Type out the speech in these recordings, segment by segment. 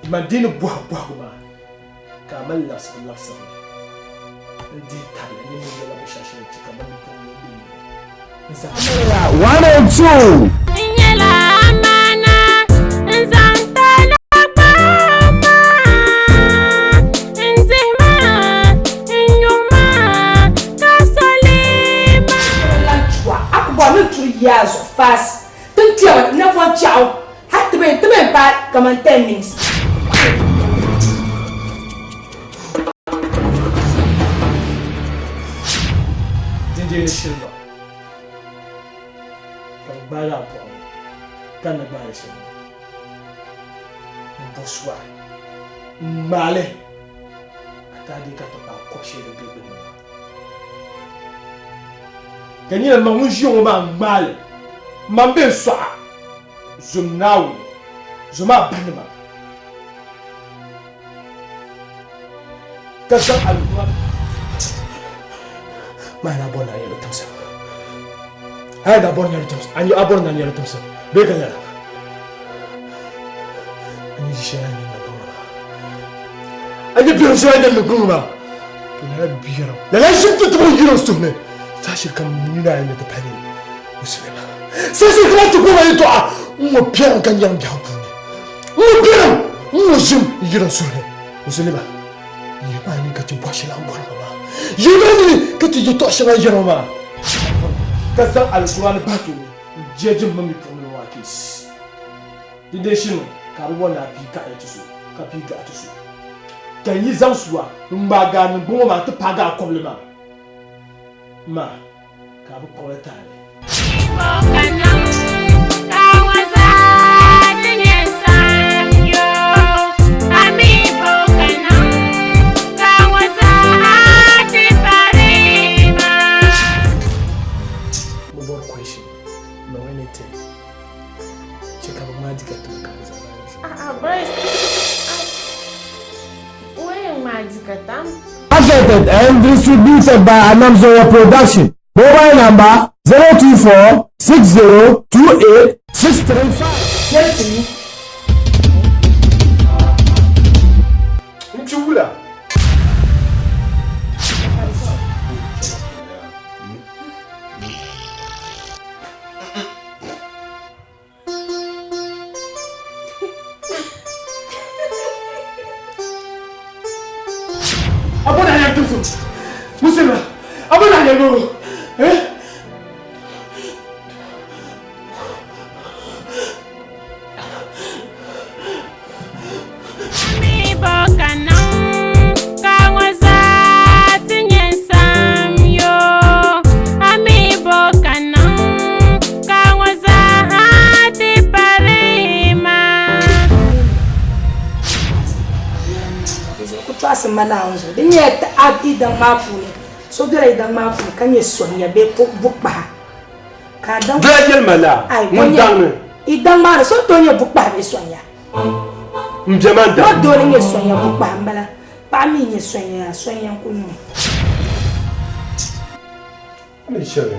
Madina Buahuma, Kamala Lasam, and Ditala, and the Shashi, Chikamani. 1 and 2. Years of fast. Don't tell me, never chow. Had to be back. Come on, 10 minutes. Did you show up? Come by up. Can the barrison? Boswa. Male. Atadi Katopa, Koshi, the baby. Can you imagine mal? Mambe soa. Zumnawi. Zuma banima. Kasa alwa. Mana bona yelo tamsa. Hada bona yelo tamsa. Anyi abona yelo tamsa. Bega yela. Anyi shaya ni ngoma. Anyi biyo shaya ni ngoma. Kila biyo. La shiftu tu yelo stume. Tashir kam nina ina da pani muslima sai kuma ta kuma yi to'a mu biyan kan yan biya ku ne mu biyan mu jim yiran su ne muslima yi ba ni ka ci bashi lan gwan ba yi ba ni ka ci to shi ran yaro ma ka san alquran ba to jejin mami kuma wa kis dide shi ka ruwa na bi ka ci su ka bi ga ci su kan yi zan suwa in ba ga ni goma ta paga problema Ma, kabu koleta. More question. No anything. Check out magic at the Bryce. Where magic at them? Marketed and distributed by Anamzoya Production. Mobile number 024 6028 635. Tell me. Chula. Abona ya tufu. Musema. Abona ya go. Mana onzo de nyet ati da mafuni so dere da mafuni kanye sonya be bukba ka dan Dajel mala mun dan idan ma so to nye bukba be sonya mjamanda no do nye sonya bukba mbala pa mi nye sonya kunu ni shere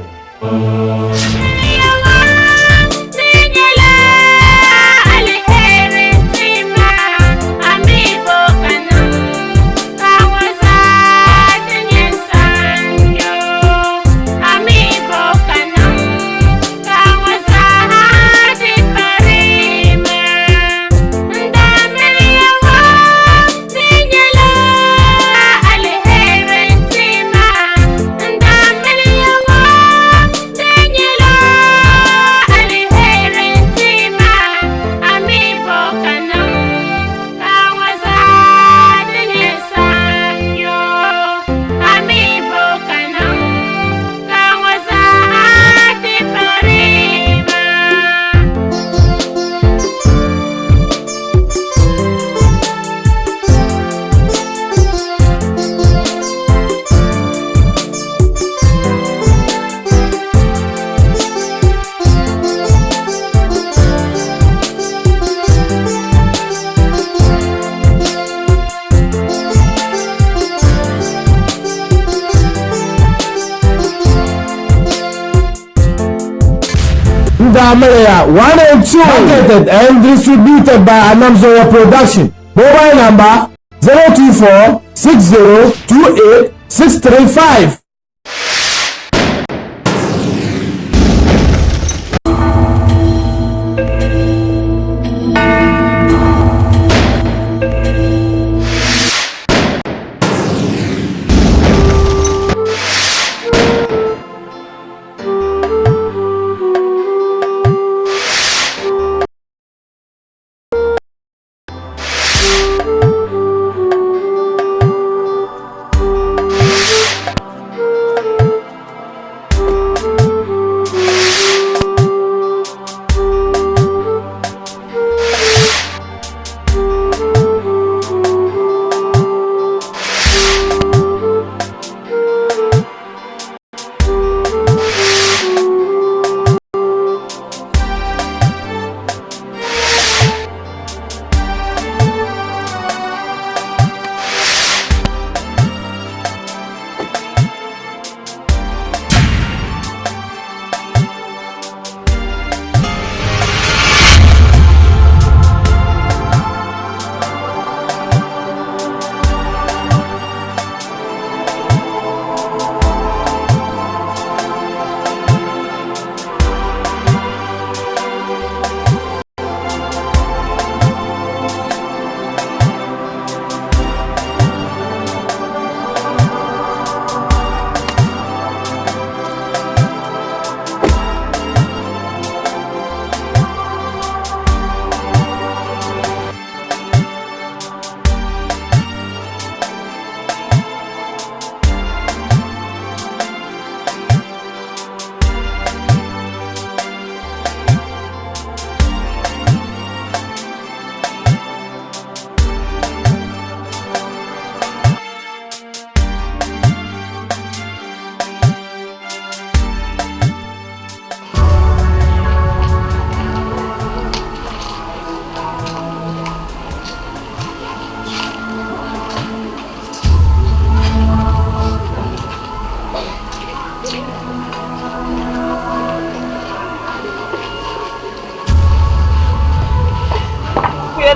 Amalaya 1 and 2. Marketed and distributed by Anamzoya Production. Mobile number 024 6028 635.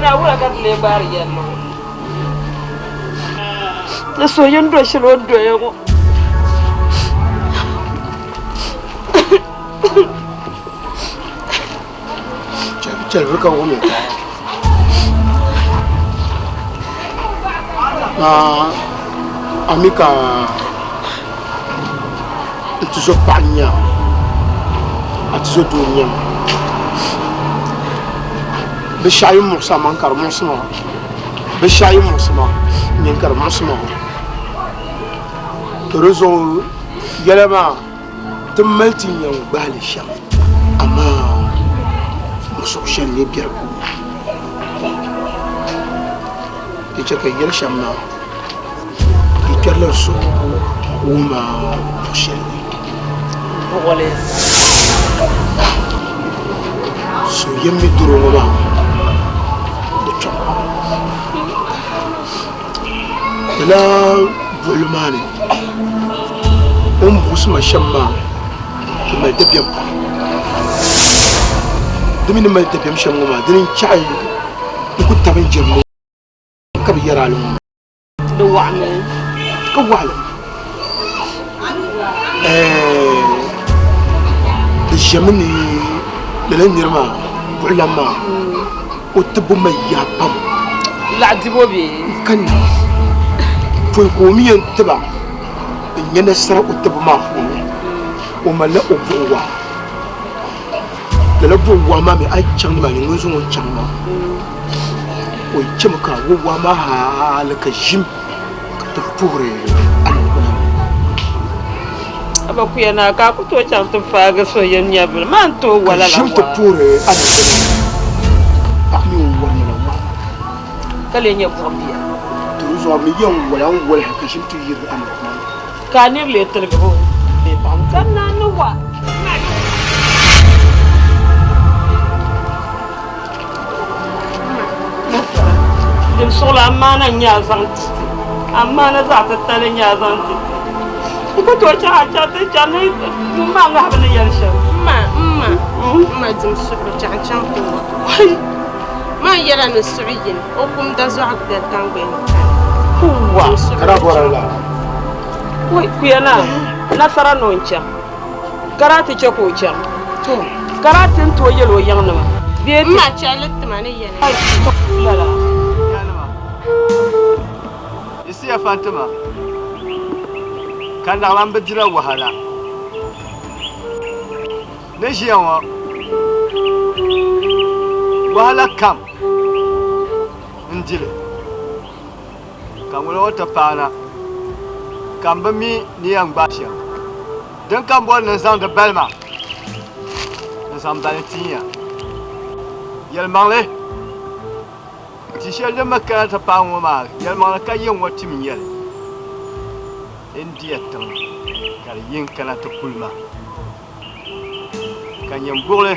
na wura ka le bari yello na so yendo shiro do yego chel ka wo mi amika tuzo panya atuzo dunya بشاي موسى منكر موسى بشاي موسى منكر موسى ترزو يلما تملتي يوم بالي الشام أما مسوشن يبيركو يجاك يلشامنا يكرلسو وما بشلي ولا سو يمي دروما لا بولماني بوسما شما ما دبيم دمين ما دبيم شما ما دين شاي يكون تبين جرمو كبير عليهم دوعني كوالم الجمني لين يرما بولما وتبو ما يابم لا تبوبي كان فوقومي انتبع ينسر قطب ماخو وما لا أبوه لا أبوه مامي أي شان ما ينوزو شان ما ويجمعك هو ما هالك جيم كتفوري أبا كوينا كاكو تو شان تفاعل سوين يابل ما أنتو ولا لا جيم تفوري أنا أمي وانا لا كلين يبغى تروزو أمي يوم ولا كجيم تيجي أنا كان يغلي تلقبو كان نوا دم صولا أمانة نيازانت أمانة ذات التالي نيازانت يكون توجه حاجات جاني ما نعرفني يرشة ما دم سكر جان Man yɛla ni suɣu yini o kum da zɔɣu dali tangbani Kuwa. Kana bɔra la. Wai kuyana nasara no ncha. Karati che ko cha. Karatin to yelo yang nama. Be ma chale tmane yɛla lala. Isi ya Fatima. Kan naglan bidira wahala. Ne jiya wa. Wahala kam. Ndile. Kan wala wata pana. Kan ba mi ni yang basha. Dan kan bo nan zang da balma. Nan zang baletinya. Yel mangle. Ti shel de makana ta pa ngo ma. Yel mangle ka yin wati min yel. India tan. Kal yin kana ta kulma. Kan yam burle.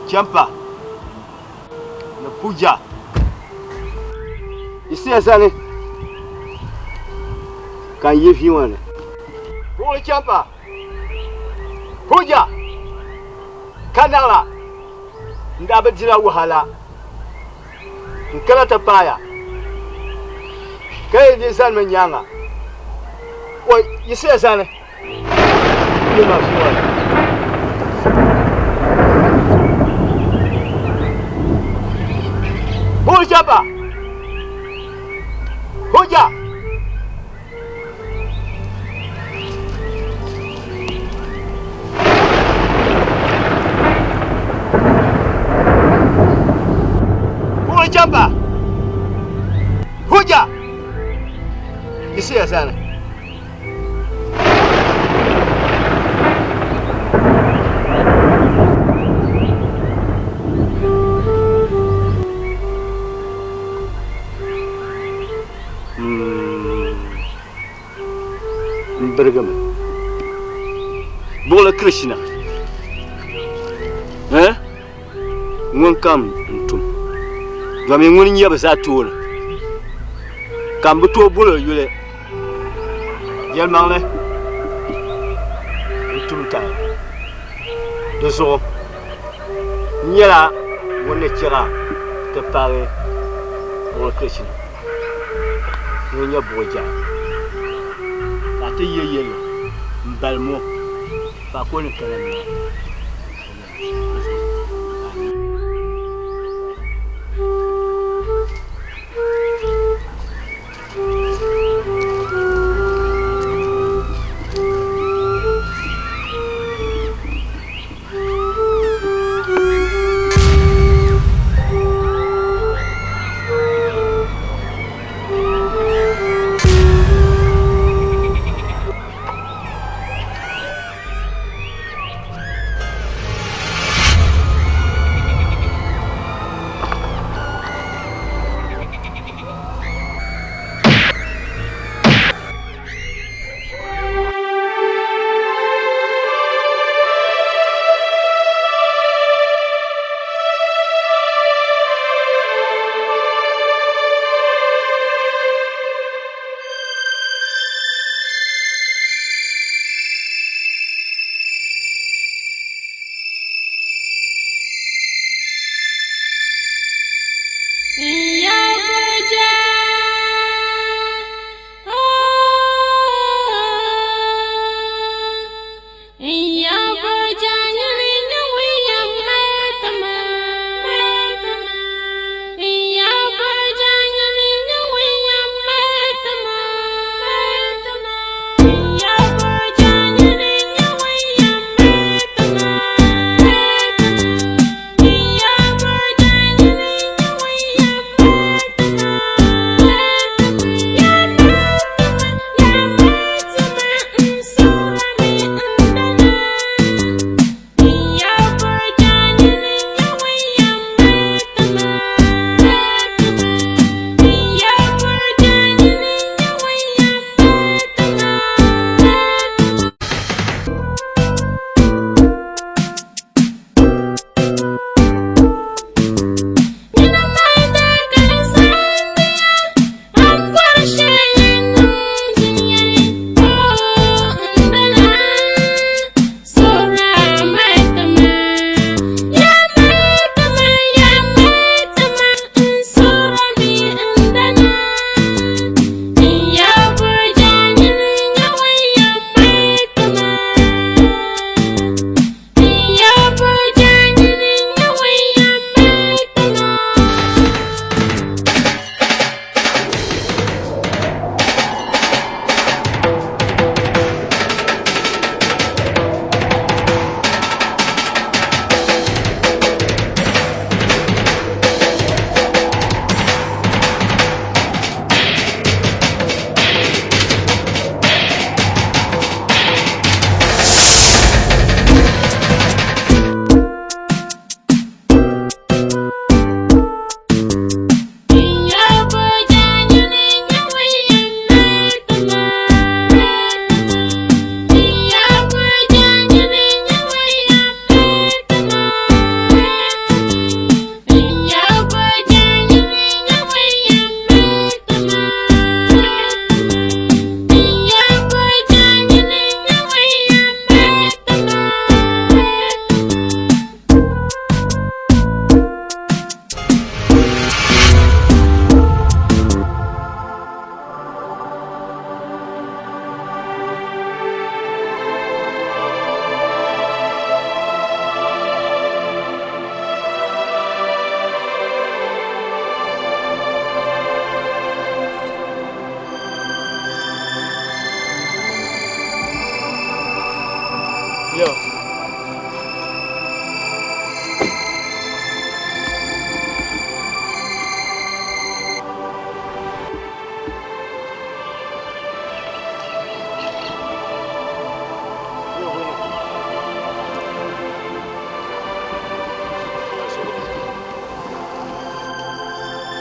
Champa. Na puja. Isi asane. Kan yi fi wane. Burle champa. Puja. Kanala. Ndaba dira wahala. Nkana ta paya. Kai ni san men yanga. Wai, isi asane. Ni ma fi wane. Hujaba! Huja! Hujaba! Huja! Isi ya sana. Bergama. Bola Krishna. Ngon kam ntum. Gami ngon nyaba za tola. Kam buto bola yule. Yel mangle. Ntum ta. Doso. Nyala wonne kira te pare Bola Krishna. Nyonya boja. Te ye mbalmo pa ko ne kala ni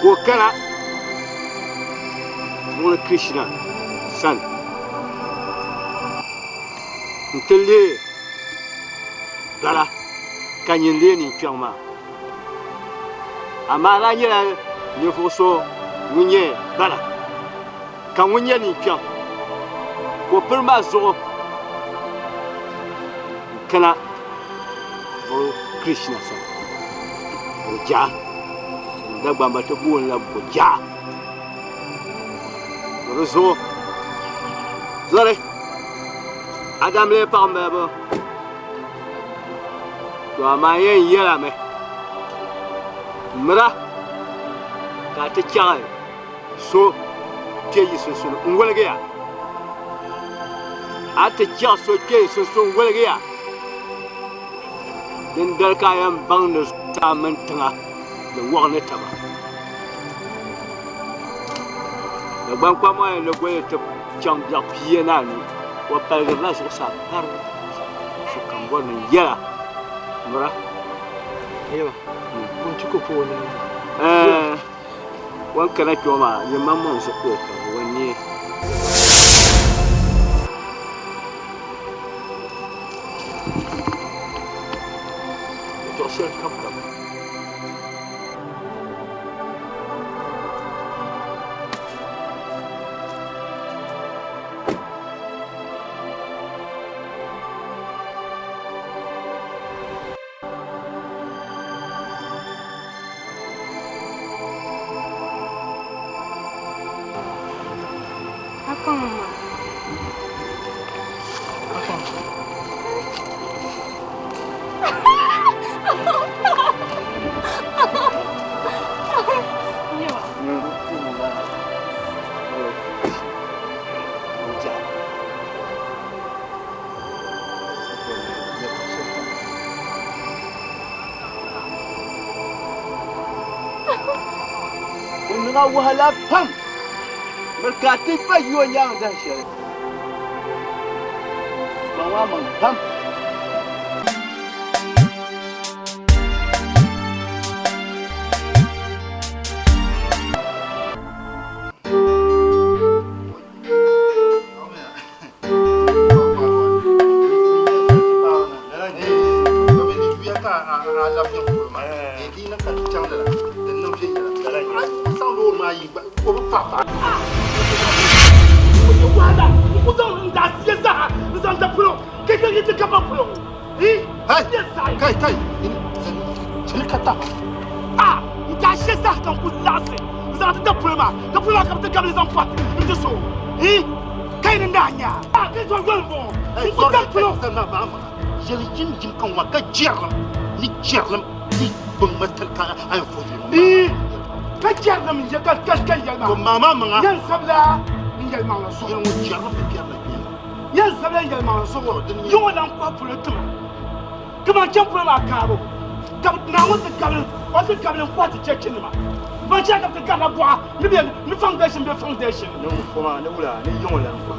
ko kana mo Krishna san ntelle bala kanyin le ni pyama amara nyela ni foso munye bala kan munye ni pyam ko perma zo kana o Krishna san o ja da gbamba to buon la bo ja o zo zore adam le par me bo to amayen yela me mra ka ta kya so ke yi so so ngwelge ya ata kya so ke so so ngwelge ya den dal kayan bang da ta mantanga da wani taba da ban kwama ya na goye ta can biya fiye na ni wa palgar na su sa har su kan wannan yara mura yawa kun ci ko ko ne wan kana kyoma yamman mun su ko wani to sai kam wahala pam barkatai fa yiwon yawon zan shi ba wa man pam mama manga yan sabla ngel manga so yan wujjarna be kiyalla yan sabla ngel manga so yo lan ko politum kuma kan problema karo kam na wata kabel wata kabel ko ta chekin ma ba cha ka ka na bwa ni be ni foundation be foundation no foma ne wula ne yo lan ko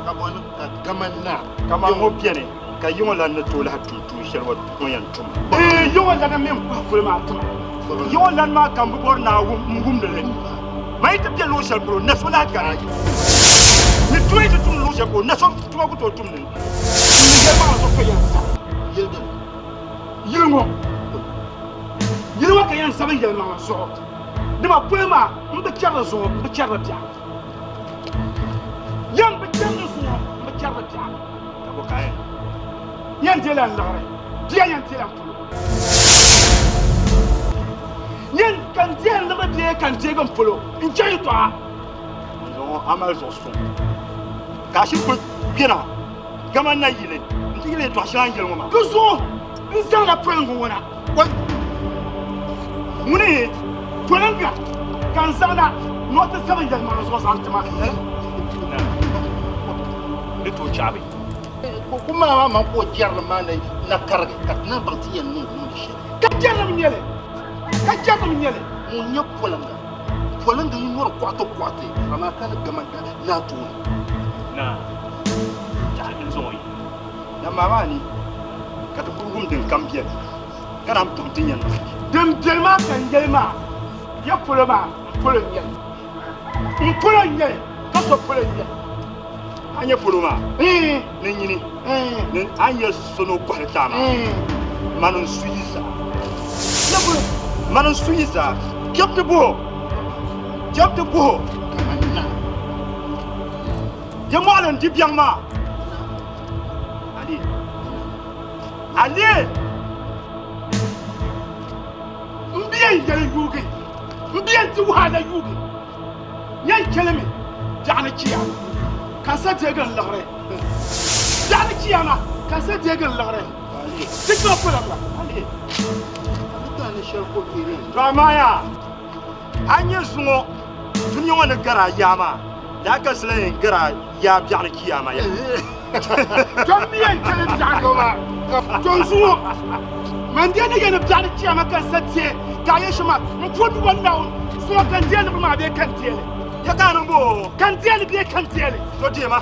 ka bon ka gamanna kama mo piene ka yo lan na to la tutu shelwa ko yan tum yo lan na mem ko problema tum yo lan ma kam bor na ngum de len mai ta bien lo shal bro na so la gara ni tuwe ta tum lo shal bro na so tuwa ko to tum ni ye ma so ko yan sa yilwa ka yan sa ban yel ma so de ma poema mbe charla so mbe charla pia yan be charla so mbe charla pia ka bo kae yan de la ndare dia yan de la yen kan dia lama dia kan dia gam polo injay to no amal so so kashi ko kina gama na yile ndile to ashan yele ngoma kuzo nzan la pren ngona wa muni polanga kan sana no ta saban yele ma so san tama ni to chabe ko kuma ma ko jarra ma na karga katna banti yen no shi ka jarra mi yele kajja min yele mun nya polanga yi nor kwato kwate ama kana gamanda na to na ta din zoyi na mama ni ka to burgum din kambiya kana am tum tin yan dem jelma kan jelma ya polo ma polo nye polo nye ka so polo nye anya polo ma ne nyini ne anya sono kwalta ma manon suiza na polo manon suiza jop de bo ya malan di biang ma ali mbiyen yel yugi mbiyen ti wala yugi yan kelemi jana kiyama ka sa tegal lagre jana kiyama ka sa tegal lagre tikko ko la ali tani sharko kire ramaya anya zungo dunyo wana gara yama da ka slen gara ya jana kiyama ya jambiyen kelemi jana Jonsuo, Mandiana yana bjani kiyama kan satie ka yeshima mfudu wannan so kan tiele ma be kan tiele ya kanan bo kan tiele be kan tiele to die ma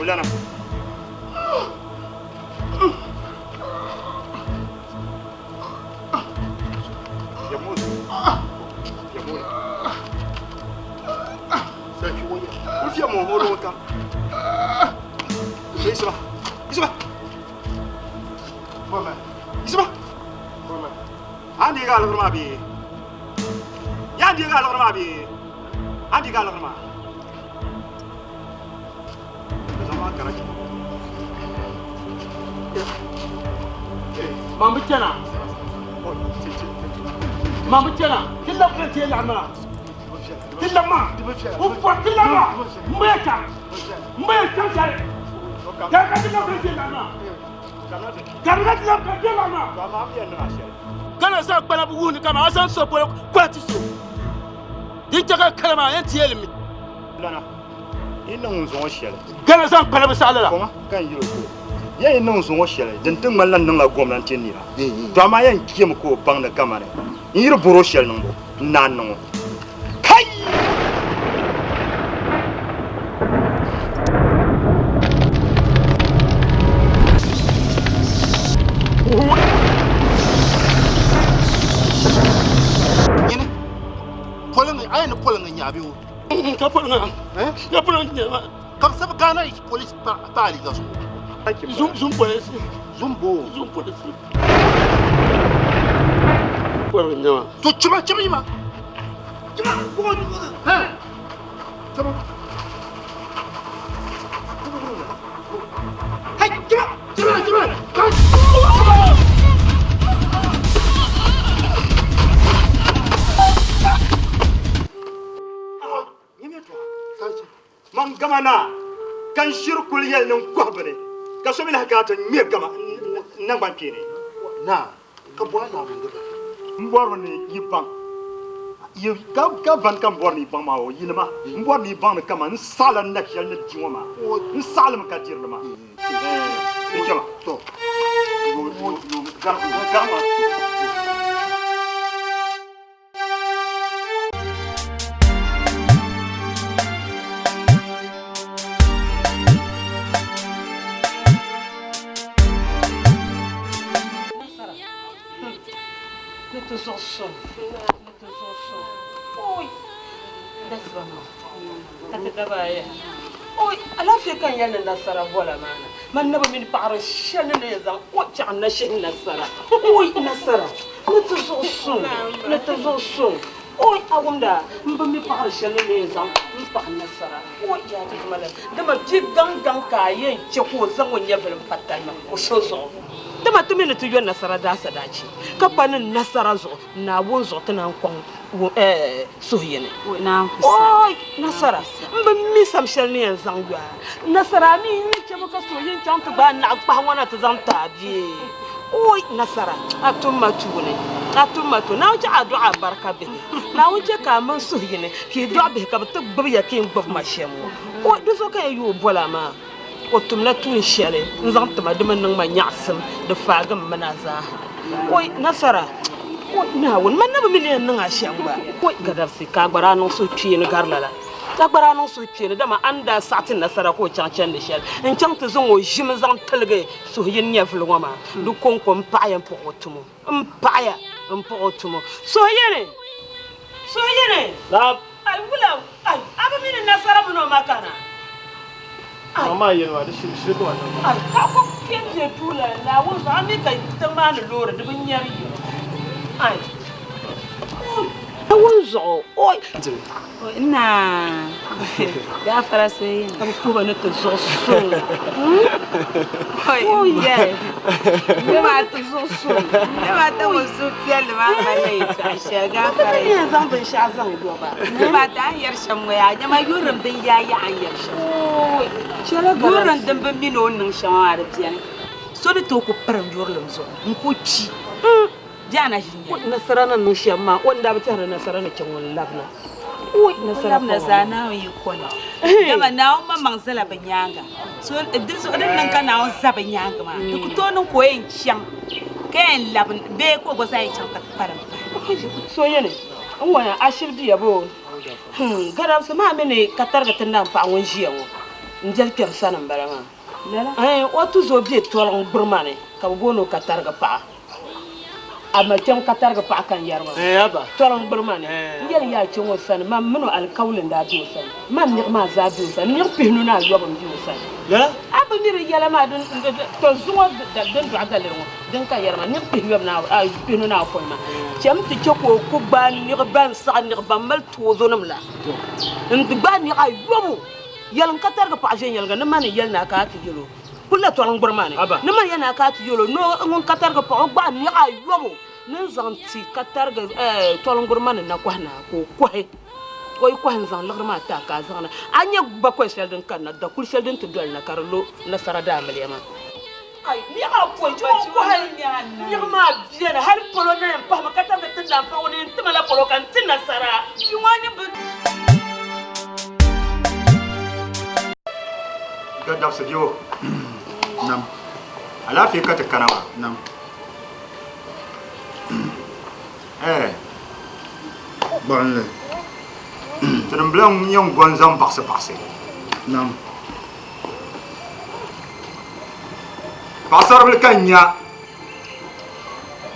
Ulana. Yamuna. Saki wonya. Ufia mo holo ka. Isba. Mama. Isba. Mama. Andi ga lorma bi. Yandi ga lorma bi. Andi ga lorma. Mamma Chana, kill up the Lama. Kill the man, who for Kilama, Meka, Kana bana bugu kama asan so boy kwati so. Dinka kalama yan tiyele mi. Lana. Ina unzo shele. Kana san bana bisala la. Koma kan yiro ko. Ya ina unzo shele. Dintin mallan nan la gwamnati ni ra. To ma yan kiyem ko bang da kamare. Yiro boro shele nan bo. Nan nan. Kai. Aina polong nya biu. Ka polong. Ka polong nya. Kam sab Ghana is police pali da su. Zoom police. Zoom police. Polong nya. To chima ma. Chima ko ni. Ha. Chima. Hai chima. Man gamana kan shirkul yel nan kwabare ka so bila ka ta me gama nan ban kene Na ka bo na bin da mbor ni yibang yi ka ban kan bor ni bang ma o yilma mbor ni bang kama n sala nak yel na jiwama n salam ka dirlama ni jama to yo gama Oi, that's oi, alafiya kan yana nasara bola mana. Man naba min paro shana ne zan ko ta na shin nasara. Oi, nasara. Na to so. Oi, awunda mba mi paro shana ne zan mi pa nasara. Oi, ya ta mala. Da ma ji gangan ka yin ce ko zan wanya bil fatal ma ko so so. Da tama tumi ni tuyo nasara da sadaci ka panin nasara zo na won zo tana kon suhiyene na oi nasara mba mi sam shelni en zangwa nasara mi ni chebo ka soyin chant ba na pa wana ta zam ta bi oi nasara atuma tune atuma to na ja addu'a barka bi na wuce ka man suhiyene ki do be ka ta gbe ya kin gbe ma shemu o du so ka yu bola ma o tumla tun shere nzam tama de man ma nyasem de fagam mana za oi nasara na won man na ba miliyan nan a shamba oi gadar si ka gbara non so tuye garlala ta gbara non so tuye dama anda satin nasara ko chanchen de shel en chang to zon o jim zam telge so yin nya vlo ma du konko mpaaya po otumo mpaaya mpo otumo so yene la ay wula ay aba min nasara buno makana mama yelwa da shi to wannan ay ka ko ken je tula la wo za mi kai tamana lore de bin yari ay wonzo oi ina ga fara sai ka ko ba ne to zo so oi yeah me ma to so me ma ta wasu tiel ma ba ne ta shiga fara ne zan bin sha zan do ba me ma ta yar shan waya jama yurum din yayi an yar shan oi chere yurum din bin mino nin shan wa da tiyan so da to ko param yurum zo ko ci jana jinya nasara nan nun shamma wanda ba tare nasara na kin wani labna oi nasara na zana yi kona dama na on man sala banyanga so din so din nan kana on sa banyanga ma duk to nun koyin shan kayan labn be ko go sai can ta fara so yene an waya ashirdi yabo garam sama mene katar ga tandan fa won jiyawo njel pem sanan barama lala o tu zo bi tolong burmane ka gono katar ga pa amma can katar ga fa kan yarwa aba tolong burmane ngel ya cin wasan man mino alkawlin da bi wasan man ni ma za bi wasan ni pihnu na yobon bi wasan la aba mi yala ma don to zuwa da don do aga lermo don ka yarma ni pihnu na pihnu na ko ma cem ti choko ko ba ni ban sa ni ban mal to zo nam la ndi ba ni ay yomu yalan katar ga pa jen yalga na man yal na ka ti yelo kulla tolong burmane na man yana ka ti yelo no ngon katar ga pa ba ni ay yomu nan zanti katar ga tolong burmane na kwa na ko kwahe koy kwa zan lagar ma ta ka zan anya ba ko sheldon kan da kul sheldon to dol na karlo na sarada amaliyama ay ni a ko jo ko hay ni ma bien har polo na pa ma katar ga tin da pa woni timala polo kan tin na sara ji wani bu ga da su dio nam ala fi ka ta kanawa nam Bon le. Tun blan yon gonzam bakse bakse. Nam. Pasar bil kanya.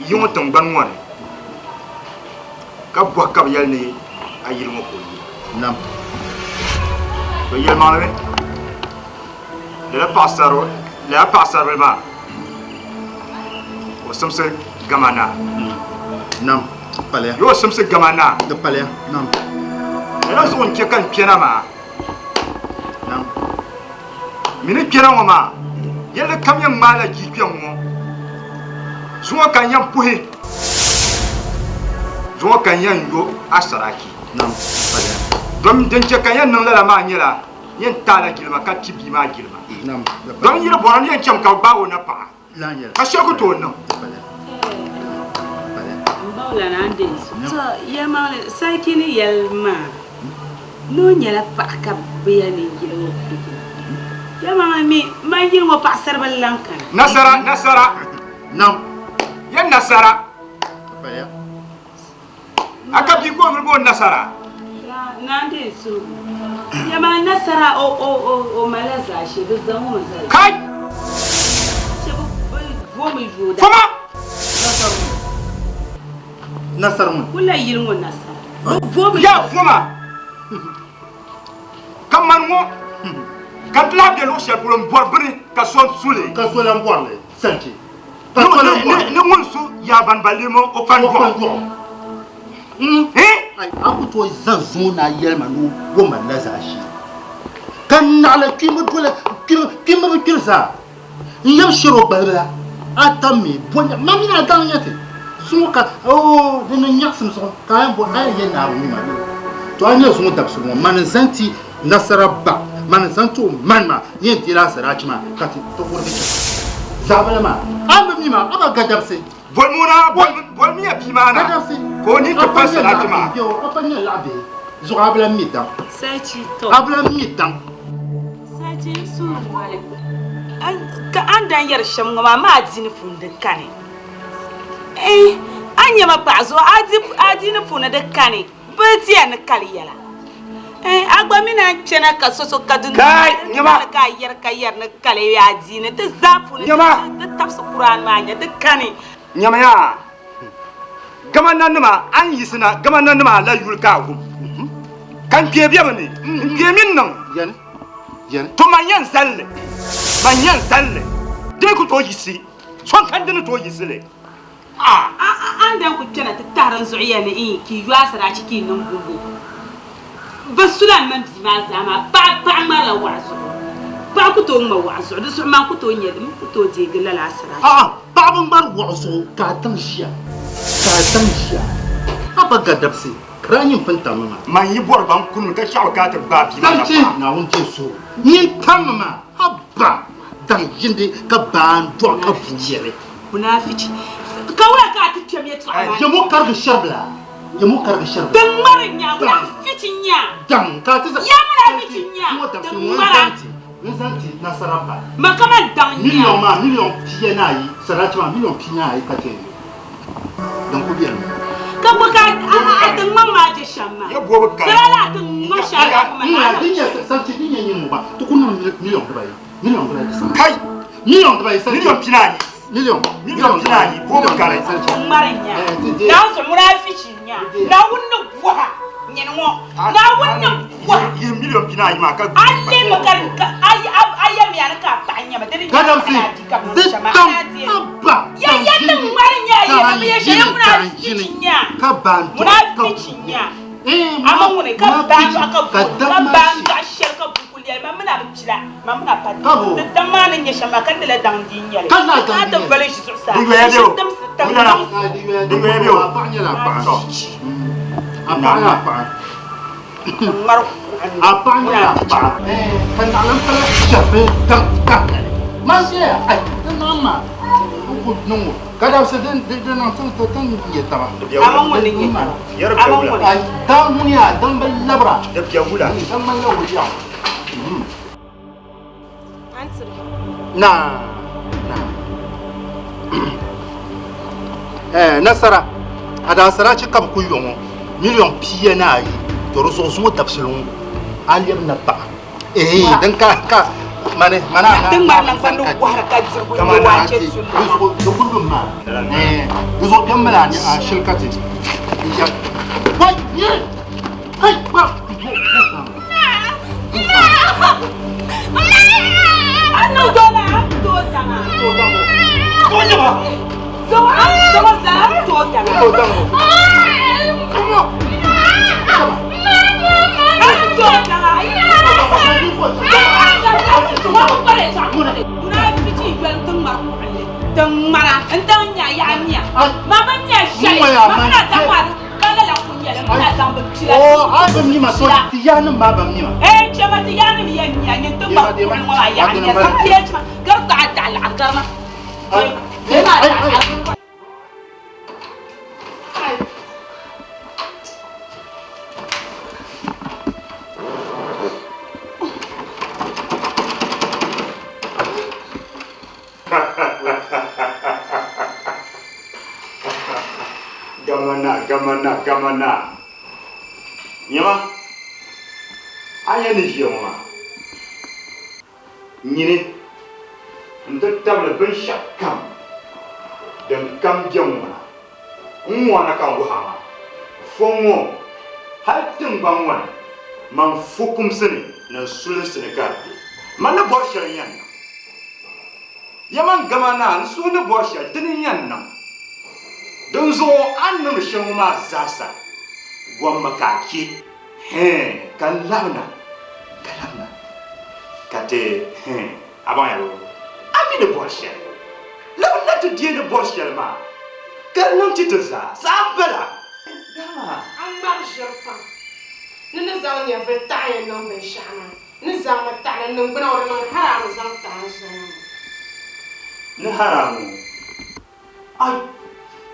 Yung tong ban wan. Ka bwa ka yal ni ayil mo ko. Nam. To yel ma le. Le pasar bil ma. O samse gamana. Nam. Palais. Yo samse gamana. De palais. Nam. Ela zo nke kan piena ma. Nam. Mini piena wa ma. Yele kam yang mala ji pian mo. Zo kan yang puhi. Zo kan yang yo asaraki. Nam. Palais. Dom denche kan yang nang la ma nyela. Yen tala gilma ka tibi ma gilma. Nam. Dom yira boran yen cham ka ba wona pa. Lanyel. Ka shoko to no. Palais. bawla na ande so ya ma sai kini yelma no nyala pa ka biya ni jilo ya ma mi ma jilo pa sarba lankan Nasara. Nam. Yen nasara. Palais. Aka bi ko mo nasara. na ande so ya ma nasara o malaza shi da zamu mazai Kai. shi bo mi joda Fama. Nasar mun. kula yilmo nasara bo mi Ya fama. Kaman mo. Quand la de l'eau c'est pour un borbri ka son soulé. Ka so lam boile. Santi. Ka No so lam boile. ne mun su ya ban balimo o kan Ko go. Ai aku to zan zo na yelma no goma lazashi. Kan na la kimi dole kimi kirsa. Yam shiro bara. atami bonya mamina danyate suka oh dina nyaksum so kayan bo ay yena mi ma to anya so dabsu man zanti nasarabba man zanto manma yin tira sarachima kati to gorbe zabala ma am mi ma aba gadabse bolmuna bolmi ya bimana gadabse ko ni ka pasa sarachima yo apanya labe zo abla midam Sachi to. abla midam Sachi su wale. Ka an dan yar sham ma ma adini funde kane. Anya ma pazo adini funde kane. Beti an kaliyala. Agba mina chena ka soso kadun. Kai nyama ka yar na kale ya adini te zapu ne. Nyama te tafsu Qur'an ma nya te kane. Nyama ya. Gaman numa an yisina gaman numa la yulka hu. Kan biya mani. Biya min nan. Yan. To manyan salle. Manyan salle. Dai ku to yisi. Son kan dana to yisi le. An dan ku chena te taran zuiya ne ki yuasara ciki nan gugu. Basulan man bi ma zama ba ma la wazu. Ba ku to ma wazu. Da su ma ku to nyedum ku to je gala la sara. Ba ban bar wazu ka tan shiya. Aba gadabse ranyin fanta mama man yi bor ban kunu ka shaw ka ta ba bi ma santi na wonte so yin tamama abba dan jinde ka ban do ka fujere Munafici. Kawai ka ta ce me ta. jamo karga sharbla Dan marin ya munaficin ya. dan ka ta Ya munaficin ya. Dan mara. Zanti nasaraba Makaman dan ya. million piye na yi sarachima million piye na yi kate dan ku biya Ka buka a dan mamma je shamma. Ya gobe ka. Kala dan masha kuma. ina dinya santi dinya yin ba to kunna million bai Kai million bai santi million pinani. million pinani gobe ka rai. Dan marin ya. Na su munaficin ya. Na wunna buha. Nyenwo. Na wunna buha. Ye million pinani ma ka. Alle makarin ka ayyam ya ka tanya ba dare. Kadam si abba ya dan marin ya ya shi munaficin ya. ka ban Munaficin ya. Amma mun ka ban ka ban ka shirka bukuliya ma muna bicira ma muna fata dan manin ya shama kan da dan dinya ka da bale shi susa Kada se den nan to tan ye taba amon woni ye amon woni dan munya dan bal labra Da biya wula. dan man la wuya Answer. na nasara ada sara ci kam ku yomo million piye na yi to roso so tafsilun aliyam na ba dan ka mana dan ma nan san duk wahar ka zurbu ne wace su da kullum ma guzo kan mala ne a shirkati ya wai ye hai ba anno dola to sama to damo so za to sama Teng mara, entahnya ya Amia. Mamanya saya, mana dapat kalau lakukan ya, mana dapat cila. Oh, apa ni masuk tiada nama ni mah. Cuma tiada ni yang teng mara orang ya Amia. Sampai cuma kerja ada lah karena. Gamana. Nyama. Aya ni jiyo ma. Nyine. Nda tabla bin shakam. Dan kam jamma. Nwana kan wuhama. Fongo. Hatin bangwan. Man fukum sini na sulun sini garbi. Mana borsha yan. Yaman gamana nsuna borsha dinin yan nan. Don zo an nuna shan ma zasa gwamma kake kan launa kate aban yaro ami da borshe launa ti die ni bor shelma kar nam ti tza sambala dama Amma shirfa. Nina zang ya ve taye no be shama. Ni zang ma ta na nguna ora no haram zang ta sana. ni haramu ay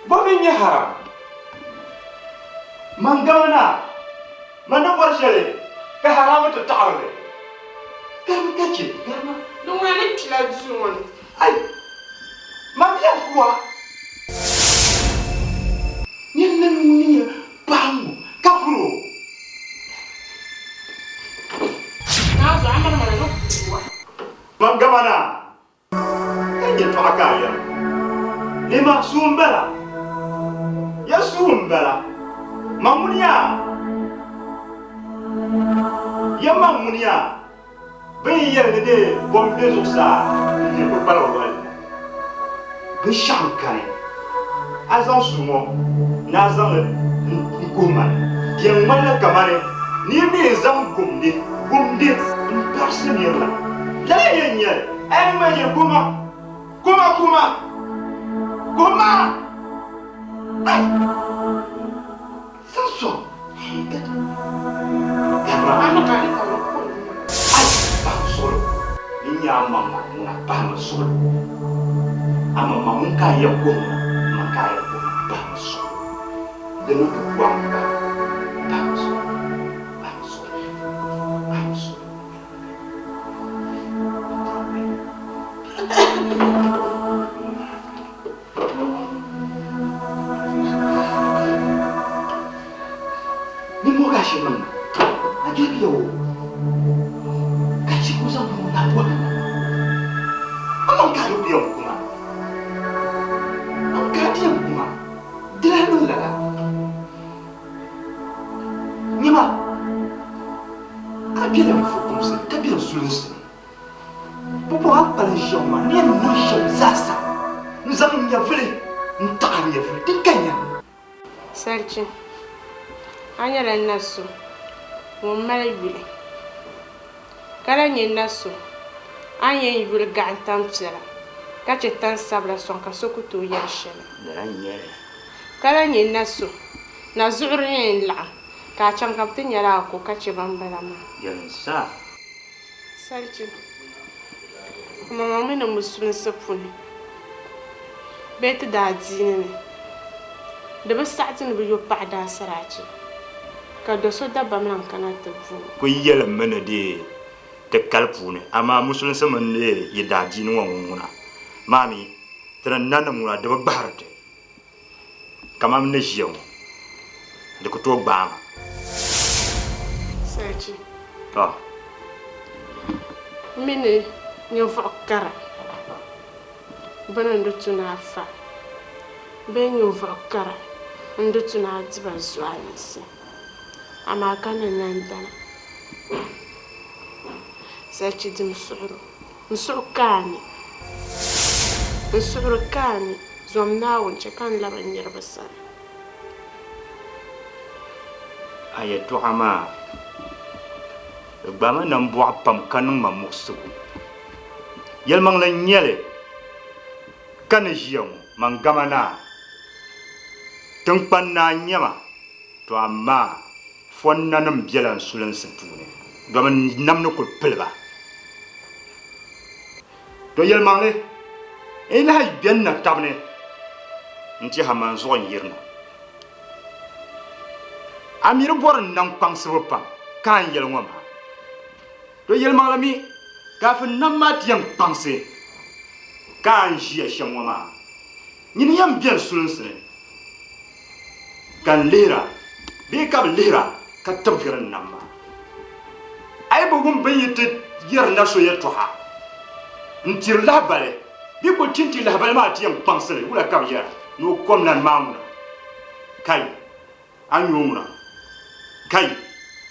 bomi ni haram mangamana mana bor shele ka haramu to ta'arle kam kachi garma No wani kila zuwan. ay mamia kwa nyenna muni bangu kapuro Na zo amar mana no kuwa. mangamana kanye to akaya lima sumbala ya sumbala mamunia ya mamunia ben yer de bombe zuksa ni ko bala wal be shankane azan sumo na zan ngoma yen mala kamare ni me zan gumde in personnel la yen yer ay ma yer kuma ay sanso Amma ka ni ka no. ay ba solo ni ya mama na ba solo ama mama ka ya goma makaya goma ba solo de no ko kwanga ba solo ni mo ga shi mun ajiki yo kachi kuza na bwana ama ngalo pia mkuma amkati mkuma dilano lala nyima abia mfukumse kabia sulisi popo apala joma ni no shom sasa nzamu ya vile ntali ya vile tikanya Sarki. Anya la nasu. Mo mala yule. Kala nye nasu. Anya yule gantam tsela. Ka che tan sabla son ka sokuto yel shela. dara nyere Kala nye nasu. Na zu'ru nye la. Ka cham kam tin yala ko ka che bambala ma. yan sa Sarki. Mama mina musulun sapuni. Beti da dini ne. Da ba sa'ati ni bi yo paɣa daa saraachi ka do so dabba min kana ti vu ko yele mene de te kalpune ama musulun sama ne yida jini wa nguna mami tran nan nguna de baharate kamam ne jiyo de ko to bama sarki to mini nyo fo kara bana ndo tuna fa be nyo fo kara ndo tuna diba zuanisi ama kana nandana sarki dim suru kani zomna wonche kan laban yerba sare aya to ama gbama nan bo pam kanun ma muksu yelmang la nyele kan jiyo mangamana tumpan na nyama to amma fonna nan bielan sulan sepune do man namno ko pelba to yelmang le ila hay benna tabne nti haman zo yirna amir bor nan pangso pam kan yelngoma to yelmang la mi ka fa namma tiyan pangse kan jiya shamwama nyin yam bien sulan sene kan lera be ka lera ka tabgiran namma ay bogum bayete yerna so yetoha ntir la bale bi ko tinti la bale ma tiyam pansele wala ka yer no kom nan mamuna kay anyumuna kay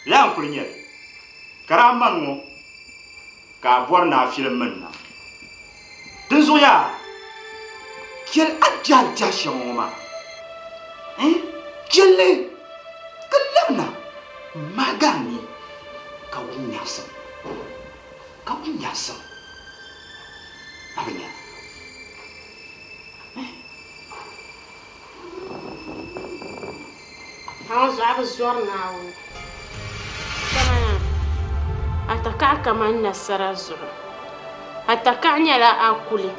la ko nyer karaman mo ka borna film manna dinzo ya kel adja jashoma jelle kallamna magani ka wunyasa abanya Han zuɣu zɔri Naawuni. Kamana atakaɣa kaman nasara zuɣu. Atakaɣa nyɛla akuli.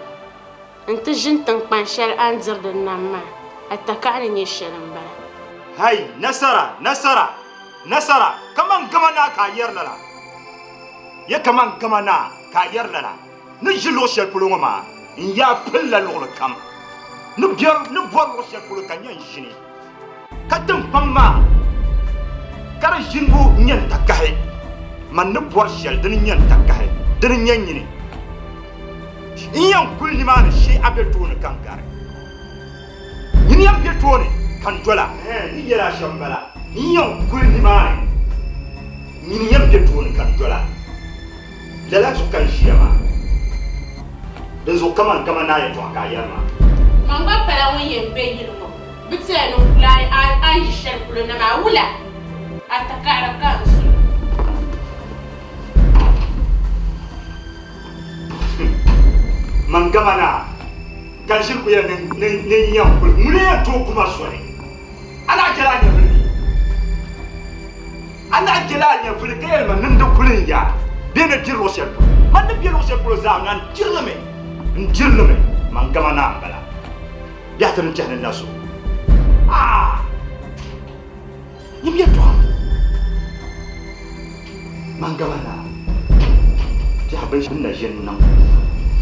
Nti ʒini tiŋkpani shɛli a ni diri di nam maa. Atakaɣa ni nyɛ shɛli m-bala. Hai, Nasara, kaman gama na ka yɛri lala. Ya kaman gama na ka yɛri lala. Ni ʒi luɣu shɛli polo ŋɔ maa, n-yaa pilila luɣuli kam. Ni bɔri luɣu shɛli polo ka nyɛ n-ʒini. Ka tiŋkpaŋ maa, ka di ʒinibu nyɛ n-takahi. Man ni bɔri shɛli dini nyɛ n-takahi, dini nyɛ nyini. N-yɛn kuli nimaani shee a be tooni kan gari. Nyini yɛn be tooni kan dola. Ni yɛla shɛm bala. N-yɛn kuli nimaani. Nyini yɛn be tooni kan dola. Lala zuɣu kan ʒiya maa. Din zuɣu kaman naa yɛltɔɣa ka a yɛri maa. Man gba pala ŋun yɛn be yili ŋɔ. Bi tiya ni kula a yi shɛli polo na maa wula. Atakaɣa ka n su. Man gama na kan shirku ya ne yan kul mune ya to kuma sore ana jala nya fili kayel man nan da kulin ya be na jirro shel man da biyelo shel pro za nan jirlame man gama na bala ya tan jahnan nasu yim ya to man gama na ja ban shi na jin nan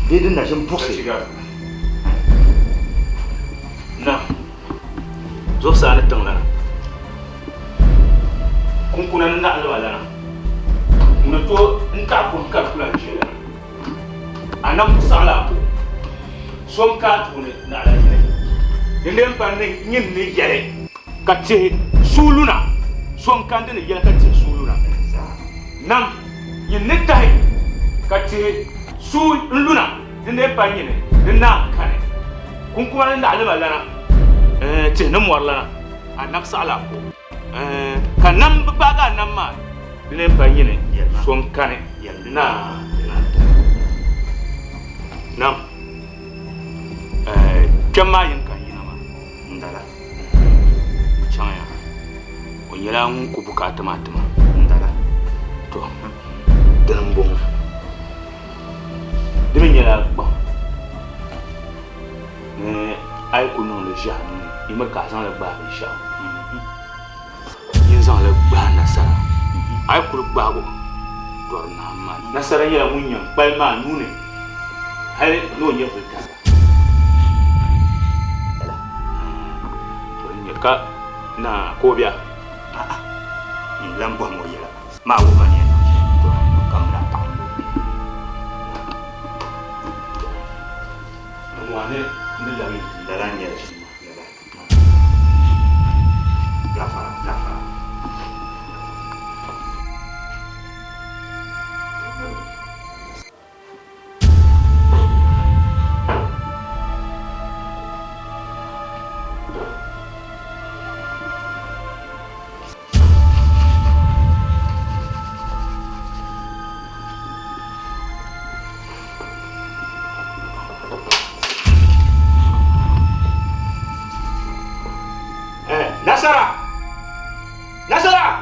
Bidin na jin buksi. Na. Zo sa ni tang lana. Kun kuna na alwa lana. Mun to nta kun ka kula shi lana. Anan musala ko. Som ka tune na ala ne. Dindem ban ne nyin ne yare. Ka te suluna. Som kan de ne yare ka te suluna. Nam yin ne tai ka te su luna dinde panyine dinna kane kun kuma nan da alima lana te nan war lana anak sala ko kanam baga nan ma dinde panyine son kane na nam kema yin kan yina ma ndala chanya onyela ku bukata matuma ndala to dan bon Dimi nyɛla gbaŋ ni a yi ku niŋli ʒiɛɣu ni yi mi ka zaŋli gbaai binshaɣu yin zaŋli gbaai nasara a yi kuli gbaago dɔri naa maa nasara nyɛla ŋun yɛn kpali maa nuuni hali ni o nyɛ vultara nyɛ ka na koobiya yin lan bɔhim o yɛla maa wuma ni yɛn kamra paɣa wane ni lami daran ya shi gafa Nasara!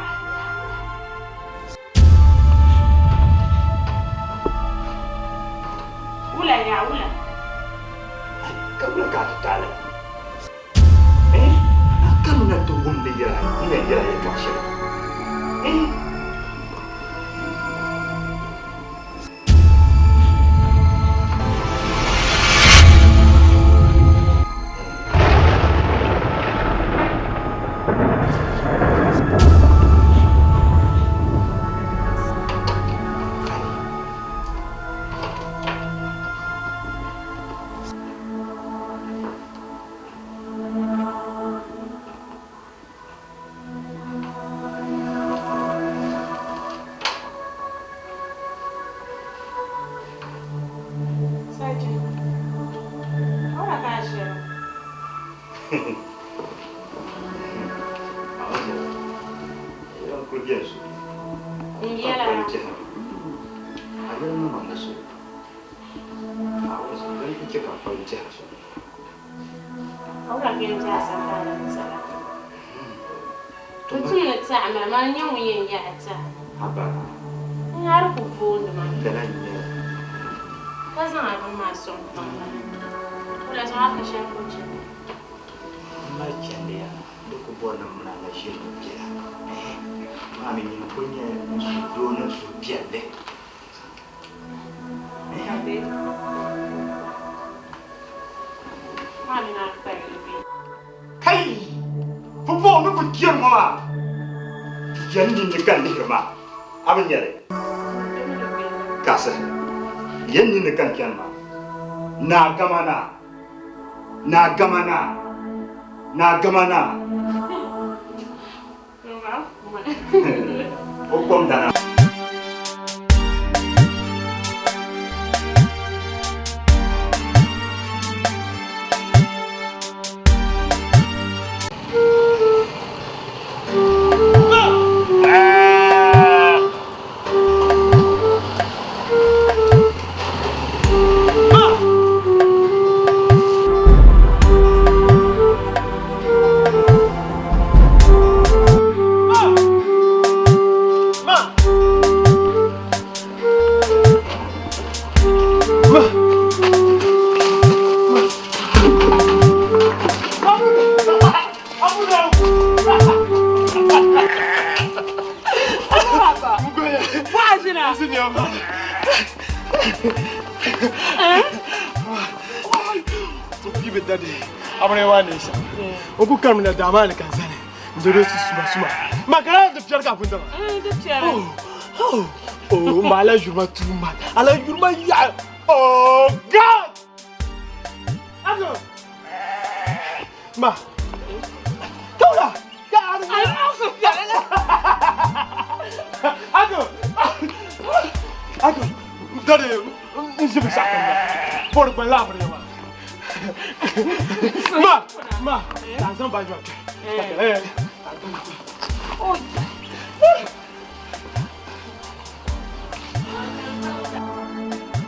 Wula ya wula. Kamu nak kata tala. Kamu nak tunggu dia. Ini dia yang kasih. Mutum na ta amma ma yan wuyan ya ta. Haba. Har ku fone ma. Kana ne. Ka san abin ma son ba. Kula san haka shan kuce. Ma kende ya duk bona muna na shi biya. Mami ni kunya su dona su biya de. Mami na fara bi. Kai! Fufu nu ku kiyan mama. Yan din da kan ma. Abin yare. Kasa. Yan din da kan kiyan ma. Na gamana. Na gamana. Na gamana. O kom dana. Oku kamina damani kansane. Ndoro suma. Makara de fier ka punta. De fier. Oh, mala jurma tuma. Ala jurma ya. Oh God. Ago. Ma. Tola. Ai also fier. Ago. Dare. Je me saca. Por palavra, ma. Ma, dans un bain.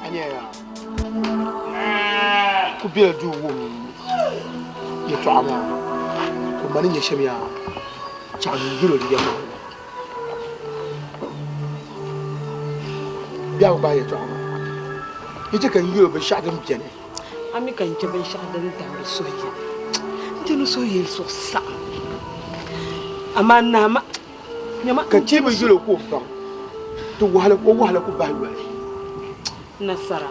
Anya. Ku biya du wo. Ya to ama. Ko mani nya shemiya. Cha ngiro di ma. Biya ba ya to ama. Yace kan ngiro ba sha da mutane. Ami kan ke ban sha da da soyayya. Tino soyayya so sa. Amma na ma nyama ka ce bai jiro ko fa. To wahala ko bai wai. Nasara.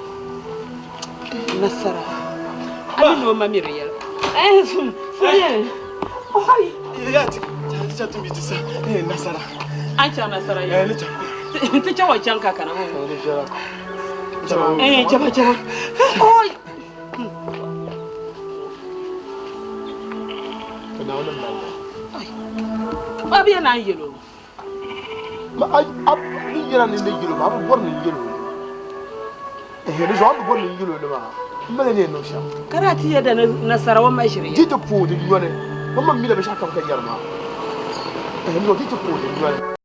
Ami no ma mi real. Sum. Oi. Ya ti. Ta tumi ti sa. Nasara. An cha nasara ya. Ni ta. Ta cha wancan kakana mu. Ni jara. Jaba. Oi. Abi yana yelo. Ma ab ni yana ni yelo ma ab bor ni yelo. Ni zo ab bor ni yelo ma. Mele ne no sha. Karati ya da nasarawa mai shirye. Tito po de yone. Mama mi da ba sha kan ka yarma. Ni no tito po de yone.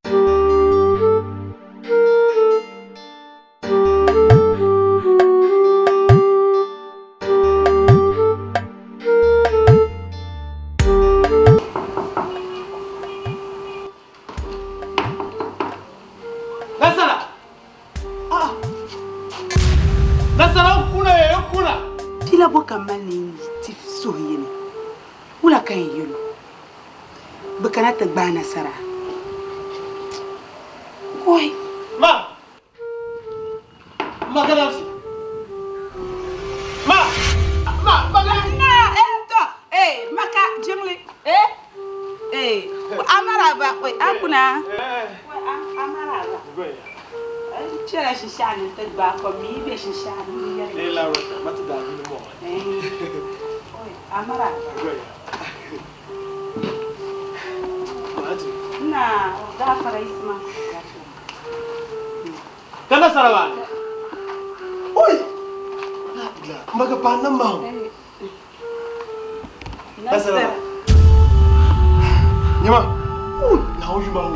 Bukanata ba nasara. Oi. Ma. Magalasi. Ma. Maka jingli. Amara ba oi akuna. Amara ba. Chere shishani te ba ko mi be shishani ya. La rota mata da ni mo. Oi, amara. Na, gafara isma. Kana sarawa. Oi. Maga panam mau. Nasara. Nyama. Na hoju mau.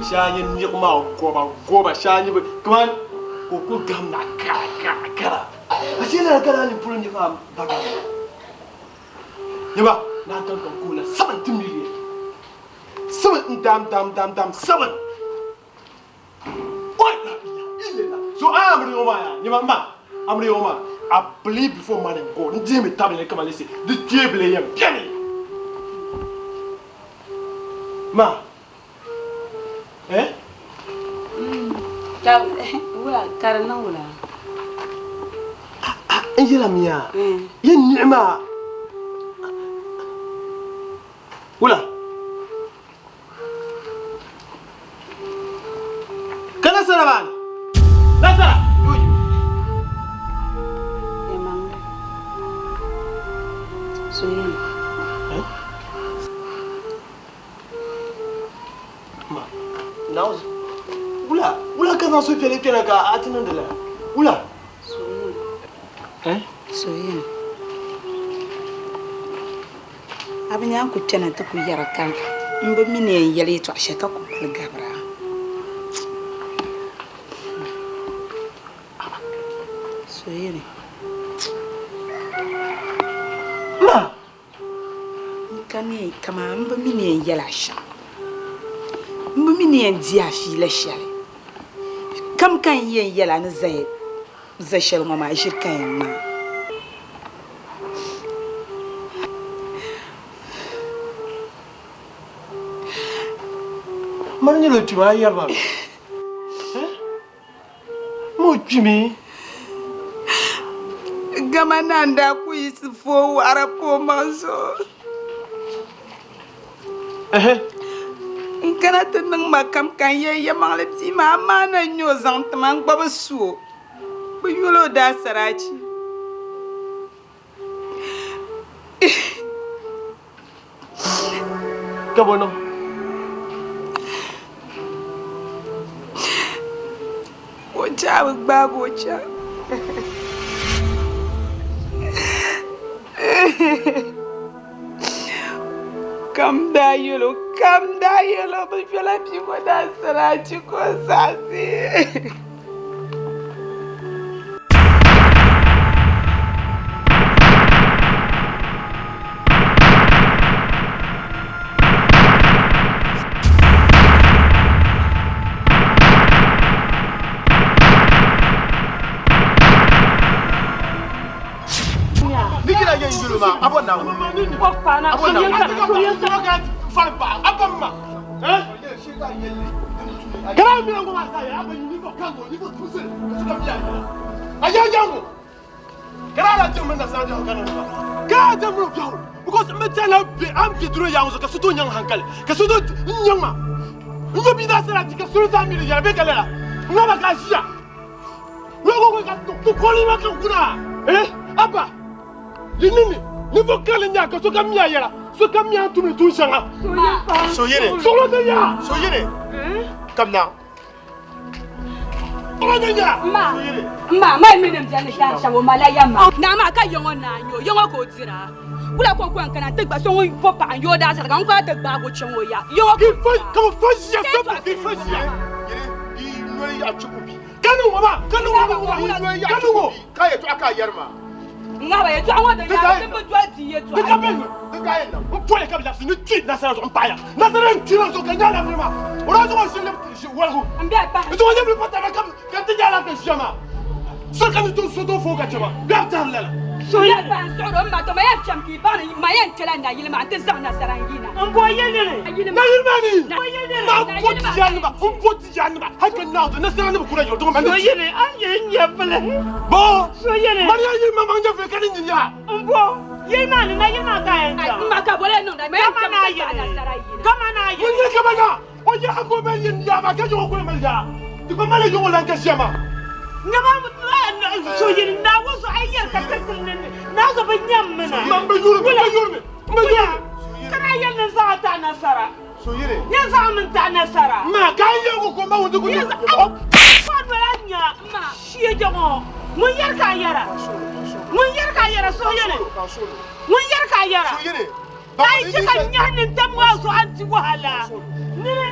Shanye ni ko goba shanye kaman ko gam na kara. Asila kara ni pulun ni fam baga. Nyama, na kan ko na 70 million. 7 dam 7. What? So I am Rioma, Yamama. I'm Rioma. I believe before man and God. Jimmy Tabby come and listen. The table Jenny. Ma. Eh? Karena wala. Angela Mia. Yen Nima. Wala. Kana saraban. Nasara. Emang. Suyin. Ma. Now. Wala kana so fele kana ka atinan dala. Wala. Suyin. Suyin. Abin ku tana ta ku yara kan in ba mine yale to ashe ka ku gabra soyene ma kani kama in ba mine yala sha in ba mine dia fi la shale kam kan yin yala na zai shal ma shirkan ma Mana lo cuma ayar bang? Mau cumi? Gamana anda ku isfo arapo manso. Kana tenang makam kan ya manglep si mama na nyozang temang babasu. Bu yulo da sarachi. Kabono. Ciao, babu, ciao. Come da yolo, but you like people that sarà chico sasi. Abona. Abona. Abona. Kala mi ngo masaya aba ni ko kango ni ko tuse suka biya aya jango kala la jom na sa jango kana ka jamu biya because metala be am ki duro ya ngo ka suto nyang hankal ka suto nyama ngo bi da sala ka suto sa mi ya be kala ngaba ka sia ngo ka to ko li ma ka kuna aba linini ni vo kala nya ka suka miya yara suka miya tumi tun shanga so yere so yere Come now. Ma minum jani sha wo malaya ma. Na ma ka yongo na nyo, yongo ko tira. Kula ko kana tegba so won pop an yo da sa kan ko tegba go chenwo ya. Yongo ko come first ya so be first ya. Yi no ya chukubi. Kanu mama, kanu ka ye to aka yarma. Ngaba ye to awon da ya tembo to ati ye to. Ka ye na. O pole ka bila sinu tweet na sa on paya. Na sa ren tira so kanya na ma. Ora so wa sinu walhu. Ambia pa. Ito wanya bi pata na kam kan tija la ke shama. So kan to so do fo ka chama. Ga tan la. So ya ba so ro ma to ma ya cham ki ba ma yan tela na yile ma te sa na sarangina. Ambo yele. Na yilmani. Ma ko tija ba. On ko tija ba. Hakan na to na sarangina ku ra yo to ma. So yele an ye nyefle. Bo. So yele. Maria yi mama nje fe kan ni ya. Ambo. Yema na yema ka en ja. Ma ka bole no na ma yan cham na sarangina. Kama na yele. Ni kama na. Oye ako men yin ya ba ka jo ko men ya. Ti ko male yo lan ka shama. Ngama so yele na wo so ayel ka tekkel ne. Na so ba nyam na. Ma yurme. Kana yele za ta nasara. So yele. Ya za mun ta nasara. Ma ka ye ko ma wo ko. Ya za. Fa wala nya. Ma shi jango. Mun yar ka yara. Mun yar ka yara so yele. Mun yar ka yara. So yele. Ai kika nyanin tamwa so anti wahala.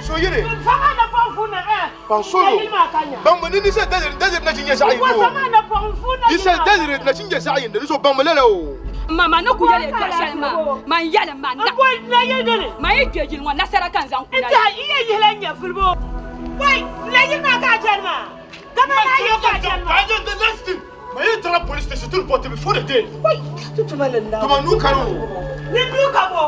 So yele. Sama na pamfuna Pansolo. Bang ni se desert na cinye sa ayi. Sama na pamfuna. Ni se desert na cinye sa ayi. So bang malala o. Mama no ku yale to shalma. Man yale man. Boy na yele. Ma yeke jil wan nasara kan zan ku. Ita iya yele nya fulbo. Boy, la yina ka jalma. Kama na yo ka jalma. I just the next thing. My entire police station to report before the day. Boy, tu malanda. Tuma nu karo. Ni nu ka bo.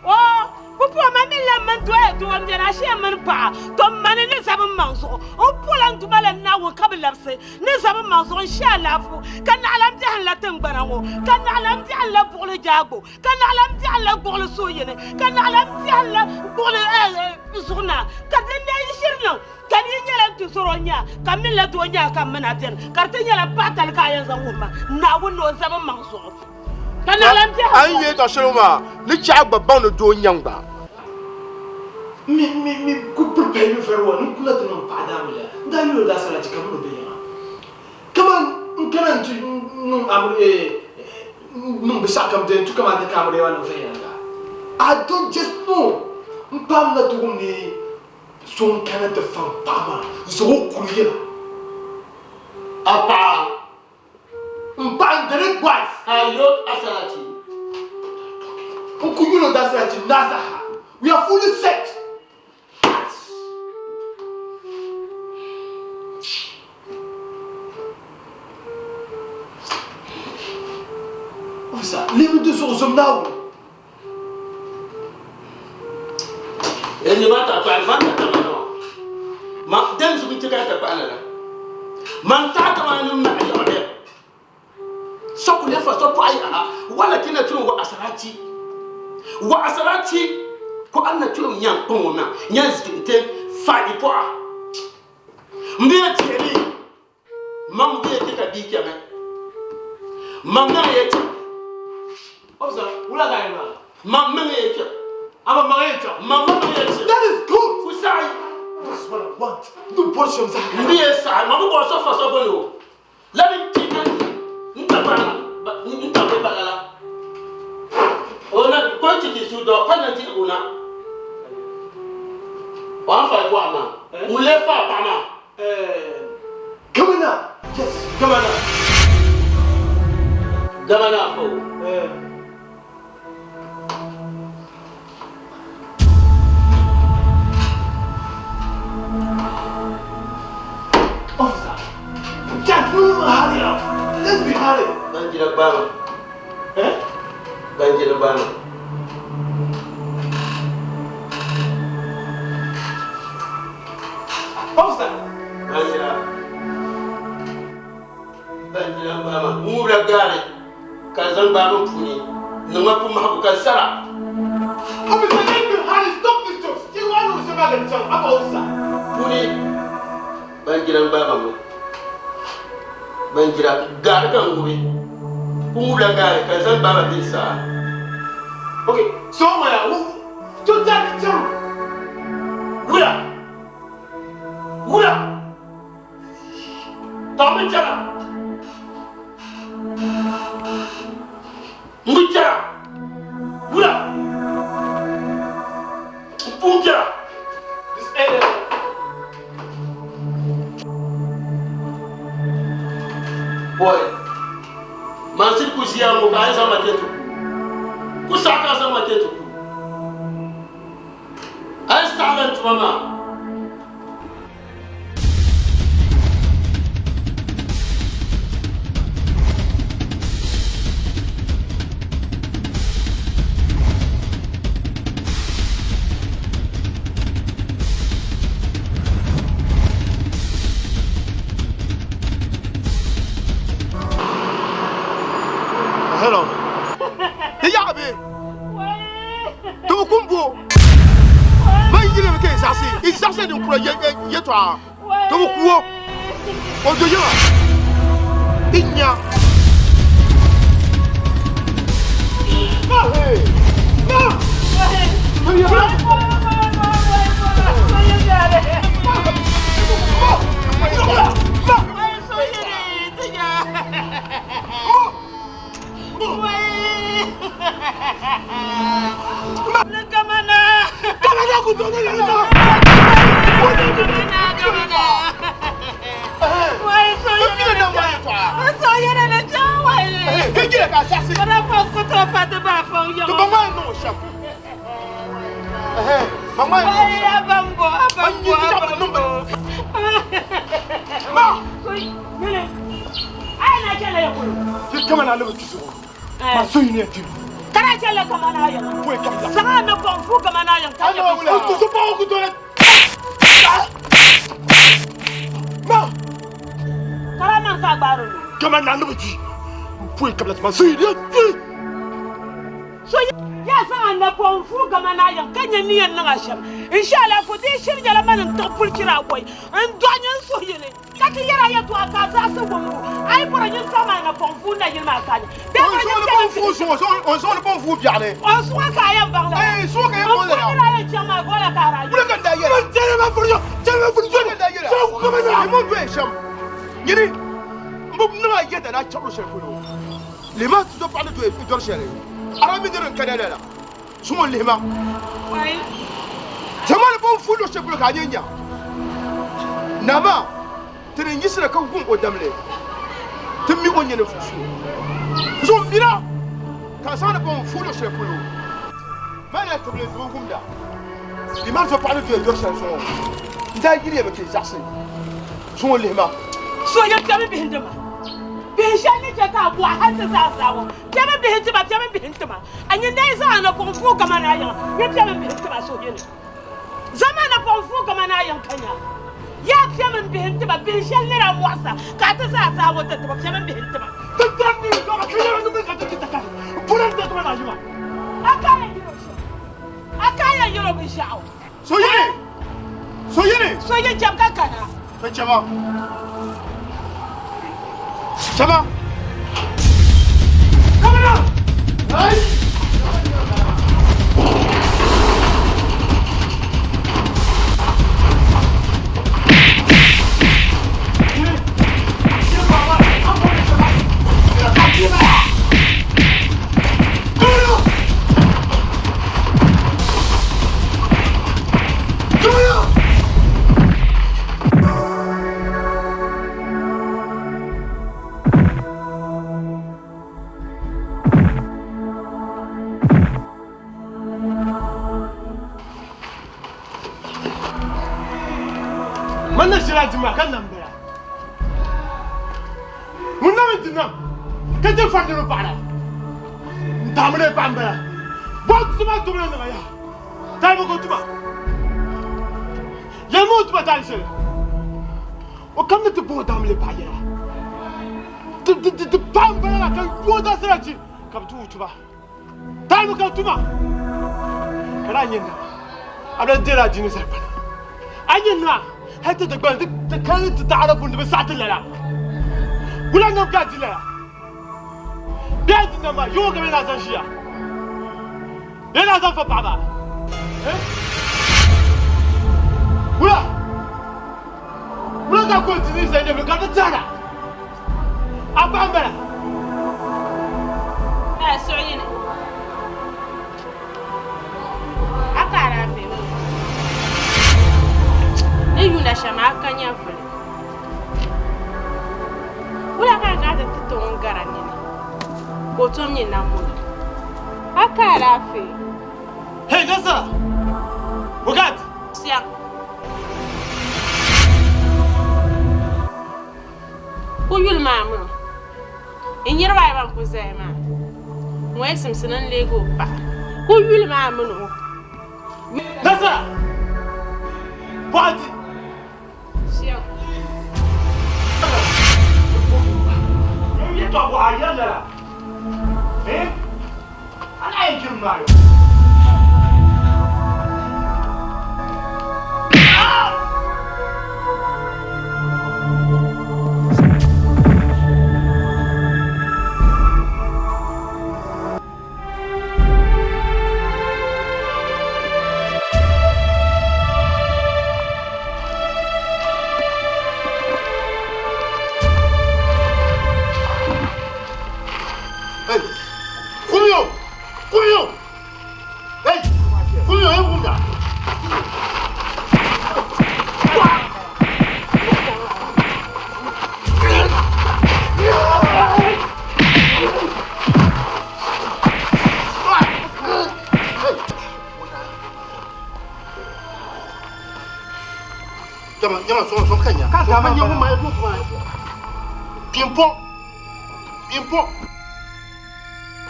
Oh, pupo mami la man to e to am jana shi man pa. To man ni sabun manso. O polan tu malanda wo kablapse. Ni sabun manso insha Allah fu. Kan alam jahan la tangbarango. Kan alam jahan la bole jago. Kan alam jahan la bole soyene. Kan alam jahan la bole suna. Kan ne shirna. Kan yela tu soronya. Kan la donya kan manaten. Kartenya la patal kayan zanuma. Na wono sabun manso. Kan alam jahan. An ye ta shelma. Ni cha babban no do nyangba. Mi ku prepare for one kula to no padamula. Ndani da sala chika mo be ya. Kaman kana tu no amre no be sakam de tu kama de kamre wa no fe ya. I don't just know. Mpam na to ni son kana de fam pama. So kuliya. Apa Mpam de wife. Ayo asalati. Ukunyulo da sala chi nazaha. We are fully set. Officer, leave me to some now. Any matter to advance ma dan su bitika ta bana man ta ta man na ayo de so ku le fa so pa ya wala kina tun wa asarati ko anna tun nyam ko na nyan zikinte fa ipo a mbiya tieni mam biya tika dikya me mam na yeti Officer, wula ga ina. mam na yeti Ama maeta. mam na yeti That is good. Usai. That's what I want. Do portion za. Mbiya sa mam ko so fa so bono let me tika ntabana ntabala ona ko tiki su do pa na ti una wa fa ko ama ule fa pa ma Come on now. Yes. come on gamana ko Officer. Jack, no, hurry up. Let's be hurry. banjira bama banjira bama Officer. banjira bama mura gare kan zan bama puni numa pu ma ko sara Officer, let's be hurry. Stop this jokes. You want to say about the job. Apa officer? puni banjira bama mo banjira gare kan nguri mura gare kan zan bama bin sa Okay. So, to that job. Wula Tome jara Mujara Wula Punjara This area. Boy Mansir kusia mo ka sama tetu Kusaka sama tetu Ay talent mama Hello. Yabe. To kumbo. Mai gire me ke sase. Isase de kura ye to a. To kuo. Ojo yema. Inya. Hey. Soy chela ya kulu Ti kama na lebu kiso. Ma so yini ati. Kana chela kama na ya Pue kamla. Sanga me konfu kama na ya kanya O tu so pa o ku tole. Ma. Kara man ka gbaro Kama na lebu ki. Pue kamla ma so yini ati. So ya sanga na konfu kama na ya kanya ni yan na sham inshallah fu di shir jala man to pul kira boy an donya so yele kati yara ya to aka sa so bo ai bora yin sama na konfu na yin ma kanya be On so le bon fou biaré. on so ka ya bang la Eh, so ka ya bon la. on ya chama gola kara Bula kan da yera. Jere ma furu. Jere ma furu. Jere da yera. So kama na mo be sham. Yini. Mbum na yeda na charo shefulu. Lima tu so parle de dor chere. Arabi de kanada la. Sumo lima. Ouais. Jamal bon fou lo shefulu ka nyanya. Nama. Tene yisra kan gun o damle. Tumi o nyene fusu. So mira. Ka sa na bon fou lo shefulu. Mana table zo gumda. Lima so parle de dor chere so. Nda yiri e be ke jaxi. Sumo lima. So ya tabi bihindama. Bihishani jaka bu hatta za zawo. Tabi bihindama. Anya dai za na konfu kama na yan. Ya tabi bihindama so yene. Zama na konfu kama na yan kanya. Ya tabi bihindama bihishani ra wasa. Ka ta za zawo ta tabi bihindama. Tabi ko ma kanya no me ka ta. Puran ta to na juma. Akaya yoro bishao. So yene. So ye jam ka kana. Fai chama. Chama. Come on. Hey. Mana sira juma kan nan bera. Mun na mintina. Ka je fadiro para. Damre pambara. Bok tuma tuma na ya. Taimo ko tuma. Ya mo tuma tan sel. O kam te bo damle pa ya. Te pambara kan yo da sira ji. Kam tu tuma. Taimo ka tuma. Kara nyina. Abla jera jini sarpa. Anyina. حتى تقبل كانت تعرفوا انه بساعة لا ولا انهم قاعد لا قاعد انما يوقع من هذا الشيء لين هذا فبعضها ولا قاعد قلت لي زي اللي قاعد تزرع ابا عمرها لا سعيني أقرأ فيه يونا شمع كان يفعل ولا كان قاعد تتوون قرانين قوتهم ينامون أكارا في هي نزرة وقعد سياق ويول مامو إن يربع يبقى زي ما ويسم سنن ليغو با ويول مامو نزرة بادي Itu aku ayah lah. Anak yang cuma. Import.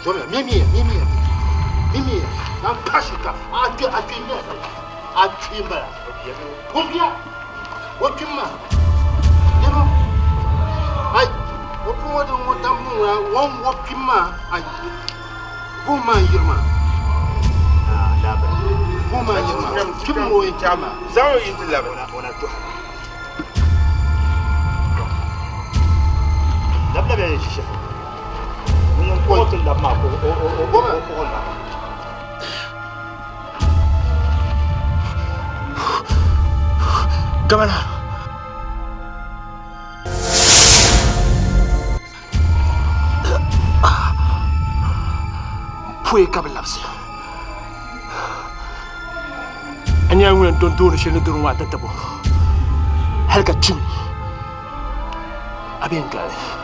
Zola, mimi, na kashika, akinyo, akimba. Wakima. You know, I, one wakima, I, woman, Yirma. Woman, Yirma, Kimmo in Chama, 0 into 11. Dabla bɛ shisha. Mun ko tun da ma ko la. Gabana. Pui kabilapsi. Anya ngwen don don shi ne durun wa tattabo. Halka cin. Abin gale.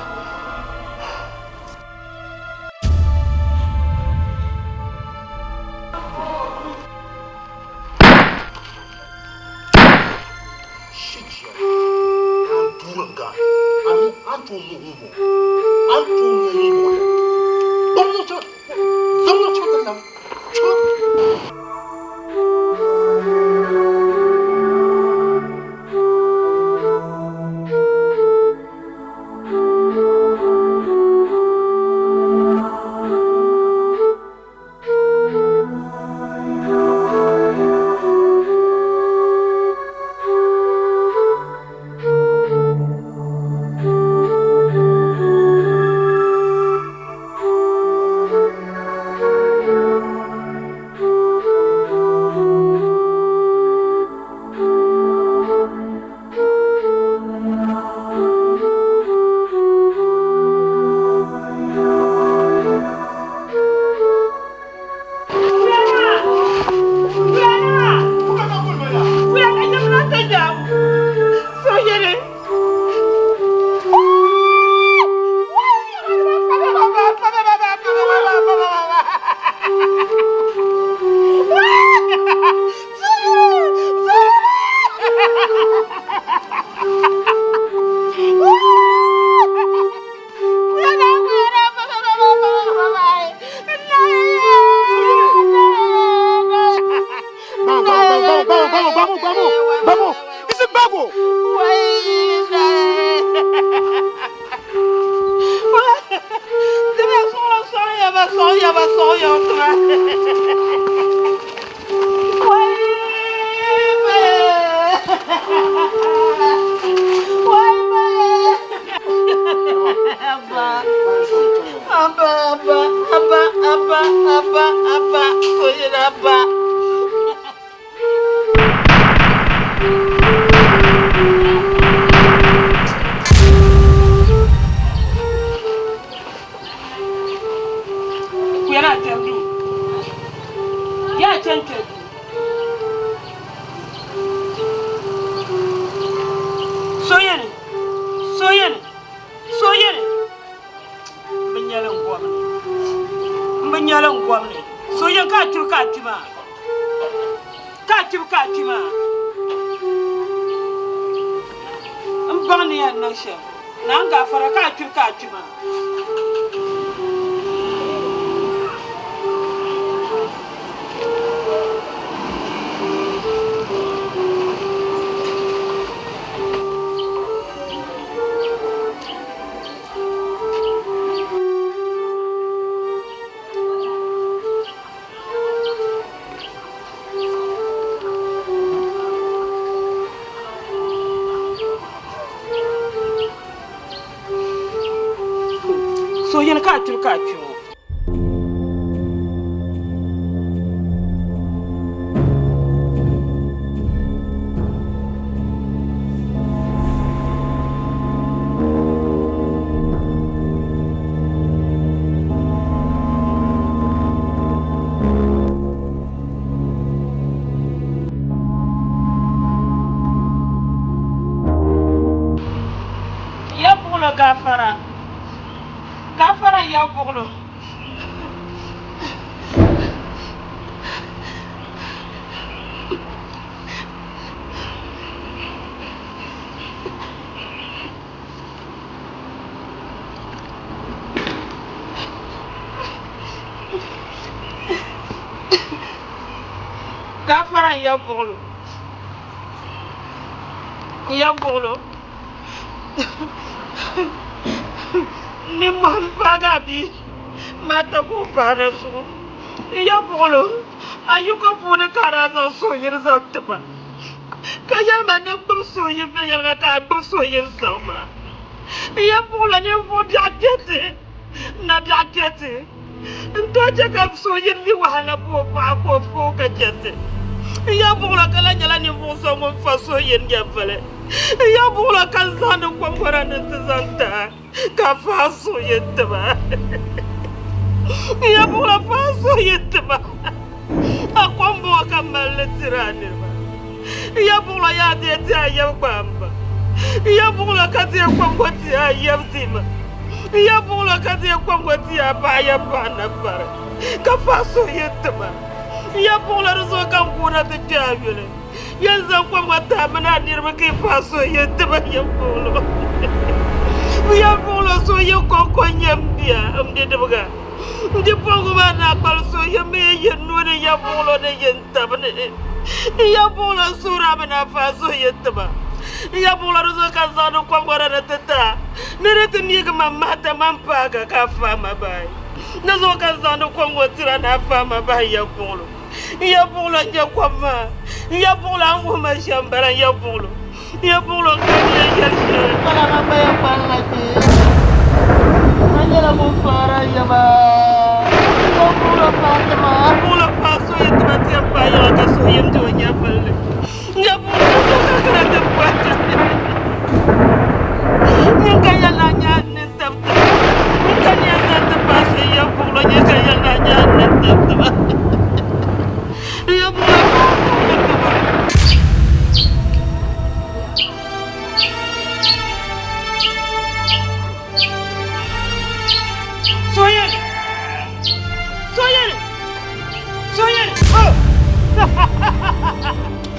Vamos! Esse bago! Gafara ya buglo. Gafara ya bolo. Ya bolo. Ni man pagabi. Mata ko para so. Ya bolo. Ayuka pune karana so yirzatma. Kaya mana bersoye bayar kata bersoye sama. Ya bolo ni mo diakete. Na diakete. Entah cakap soye ni wahala apa ka jete. Ya bolo kala nyala ni mo so mo fa soye ni vale. Ya bolo kan zanu ko ngora ntazanta. Ka fa soye tba. Ya bolo fa soye tba. Akwambo kamal tirani. Ya bolo ya de ya bamba. Ya bolo ka de kwambo ya zima. Ya bolo ka de kwambo ya ba ya bana para. Ka fa soye tba. Ya bolo rezo kan kuna te jabile. Ya za kwambo ta mana dirba ke fa soye tba ya bolo. Ya bolo soye ko nyambia amde debaga. Ndi pongo bana balso yeme yenune ya bolo de yentabne. Ya bolo sura bana faso yetba. Ya bolo rezo kazano kwa ngora na tata. Nerete miega mamata mampaga ka fama bai. Nazo kazano kwa ngotira na fama bai ya bolo. Ya bolo nje kwa ma. Ya bolo angu mashambara ya bolo. Ya bolo kanya ya shara. Kala mama ya palati. Anjala mufara ya ba. Pula paso ya temati apa ya kaso yang doanya balik. Nggak boleh suka kena tempat. Kaya nanya nentap. Kaya nanya paso ya pulanya kaya nanya nentap. Ya pula paso ya tempat. Soyan. Soyan. Oh.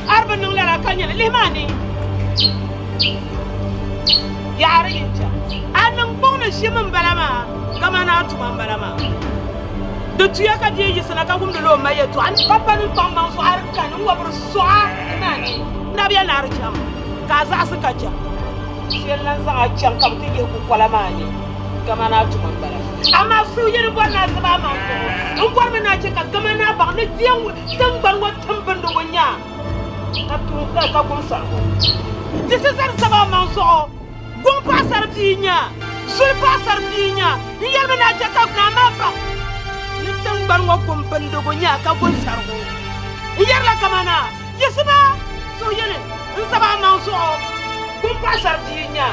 Arba nung lara kanya limani. Yara yincha. Anang bona shiman balama. Kama na tuma balama. Do tuya ka die yisana ka gumdo lo maye to an papa ni pamba so ar kan ngwa bur so nani. Nabiya nar jam. Ka za su ka jam. Shelan za a can kam tije ku kwalamani. Kama na tuma balama. Ama su yiri bona zaba ma ko. Ngwar na ce ka gama na ba na jiyan dan ban watan ban da wanya. Ka tu ka kun sa. Dise sar saba ma so. Gon pa sar tinya. Sul pa sar tinya. Yel na ce ka na ma ba. Ni dan ban wa kun ban da wanya ka kun sar go. Yel la kama na. Yesba so yele. Saba ma so. Gon pa sar tinya.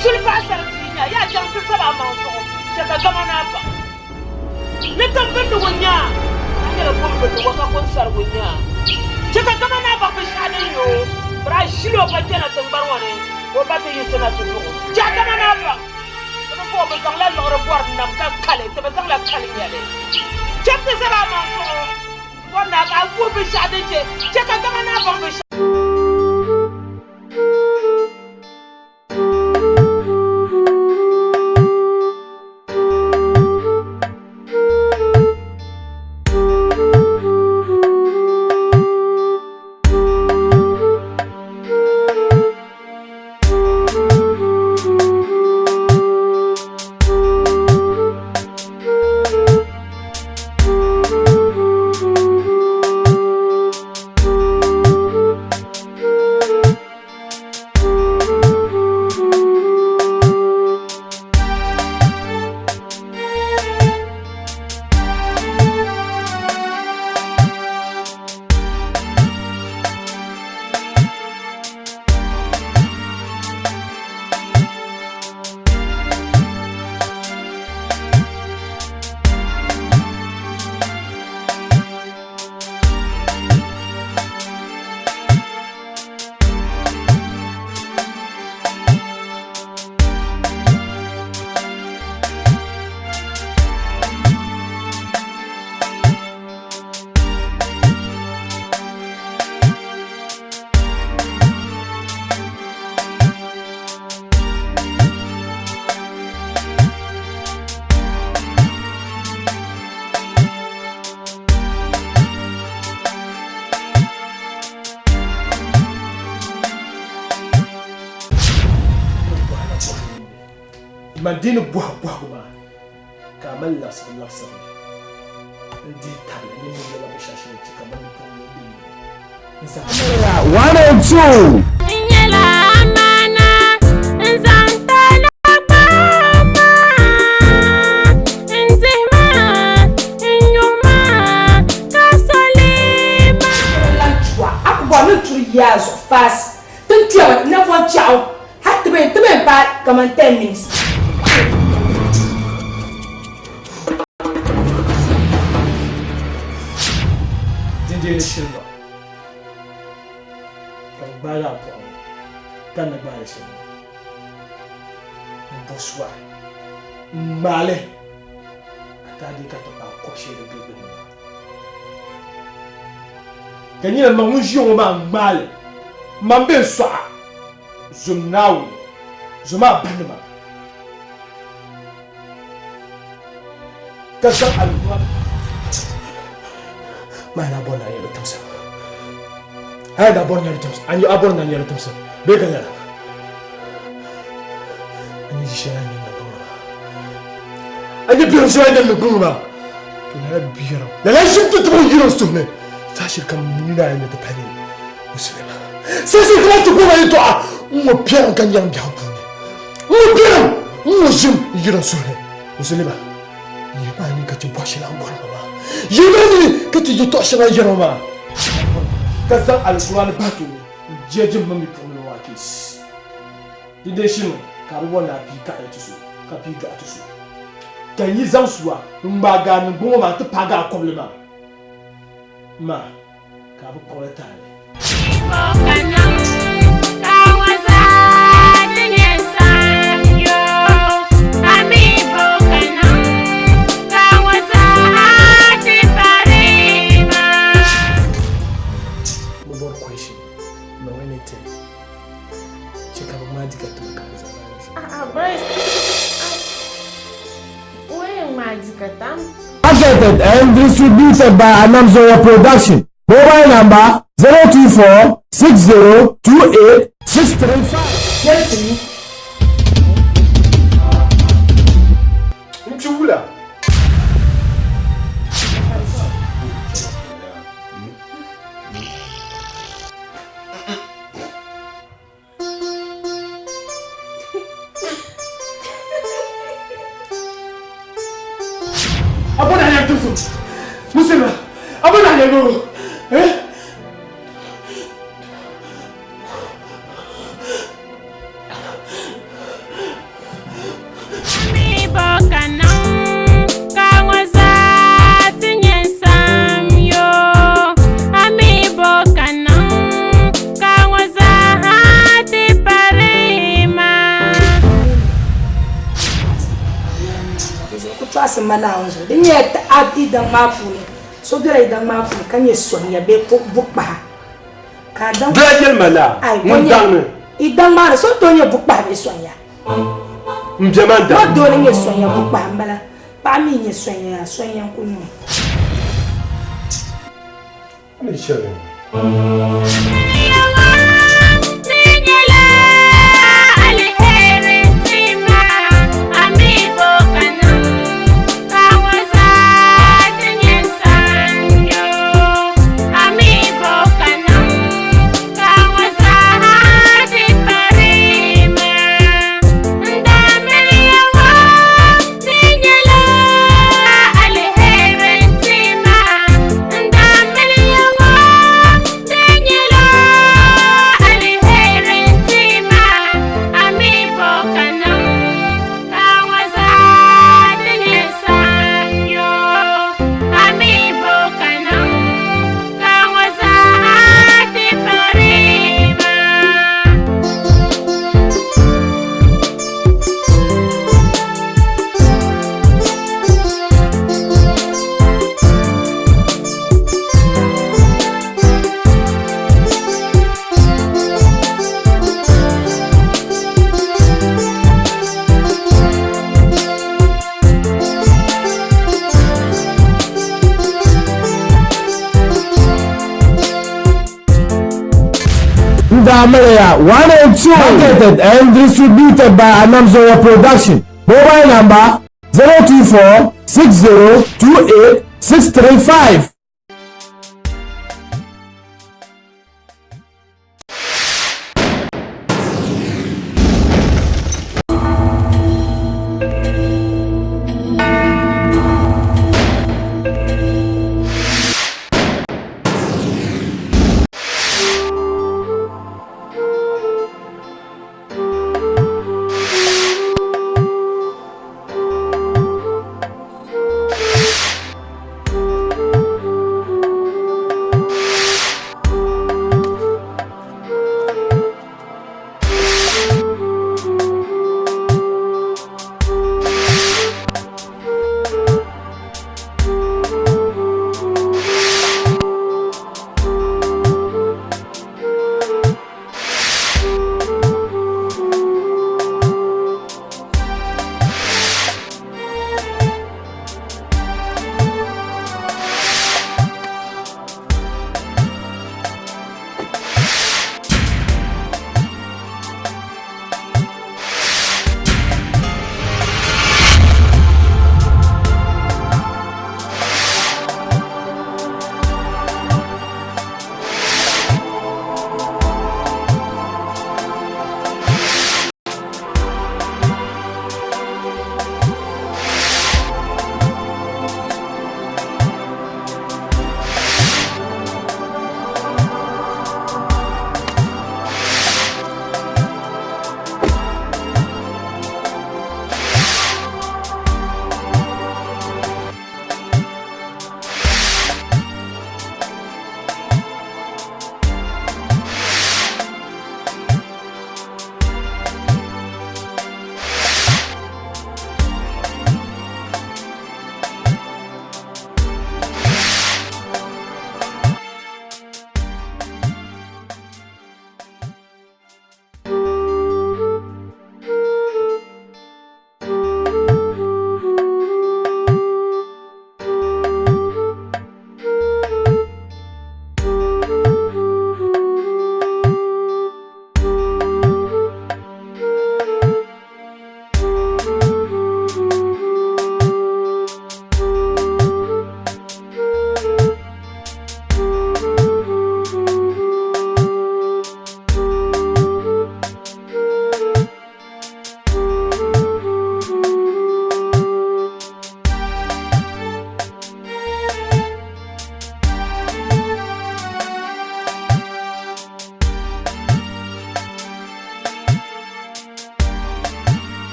Sul pa sar tinya. Ya jan ka saba ma so. Ce ka gama na ba. Netan benda wanya, ane la pun benda waka konsar wanya. Jika kama na ba kishane yo, bra shilo pa kena tembar wane, wabate yusena tunu. Jika kama na ba, kama po bezang la lor buar nam ka kale, te bezang la kale yale. Jika sera manso, wana ka wu bishade je. Jika kama na ba bishade. Madina buah ma. Kamal lasar. Ndi tala ni mo la bishashi tika mami ko mo bi. Nsa. 102. Inyela amana nzantala mama nzima inyuma kasolima Lanchwa akbo no turu yazo fast. Tuntia na fon chao. Hatta ben ba come 10 minutes. Dindin shilba. Kan bala po. Kan na bala siya. Boswa. Male. Atadi ka to pa ko shi de bebe. Kanina mangunjo ma male. Mambe swa. Zumnawu. Zuma banima. Kasan alwa. Mana bona ya tamsa. Hada bona ya tamsa. Anyi abona ya tamsa. Bega ya. Anyi shara ni na bona. Anyi biyo shara ni na bona. Kina biyo. La shimtu tu yiro sune. Tashir kam ni na ni ta pani. Muslima. Sisi kila tu kuma yi to a. Mo biyan kan yan biya ku ne. Mo biyan. Mo jim yiro sune. Muslima. Ye ba ni ka ci boshi la ngol ba. Yemeni kati jito shana yeroma kaza alquran batu jejim mami promo wakis dide shino karuwa na bi ka etusu ka bi ga etusu kan yi zamsuwa mbaga ni gbo ma ta paga problema ma ka bu koleta Marketed and distributed by Anamzoya Production. Mobile number 024 6028 635. Mchula. Abona ya tuzu. Musema. Abona ya go. Trust mana onzo. Dinye ati da mafuni. So dira da mafuni kanye sonya be bukba. Ka dan. Dajel mala. Mun dan. Idan ma so to nye bukba be sonya. Mjamanda. Mo do nye sonya bukba mbala. Pa mi nye sonya kunyo. Ni shere. Amalaya 102. Marketed and distributed by Anamzoya Production. Mobile number 024 6028 635.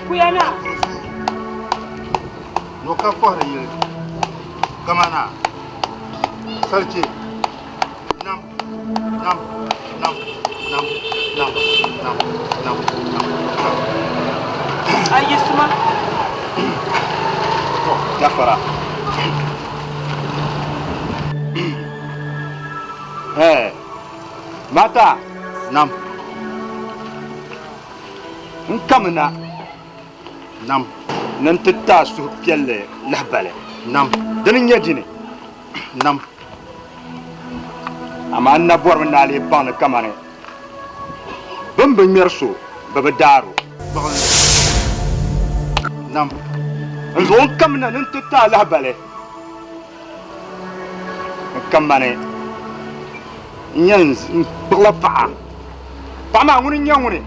Kuyana. No ka fara yi. Kamana. Sarki. Nam. Nam. Nam. Nam. Nam. Nam. Nam. Ayi suma. Gafara. Mata. Nam. Nkamna. Nam. Nan titta su pielle lahbale. Nam. Dinin yajini. Nam. Ama anna bor min ali ban kamane. Bumbu merso babadaru. Nam. Nzon kamna nan titta lahbale. Kamane. Nyans bla pa. Pa ma nguni nyanguni.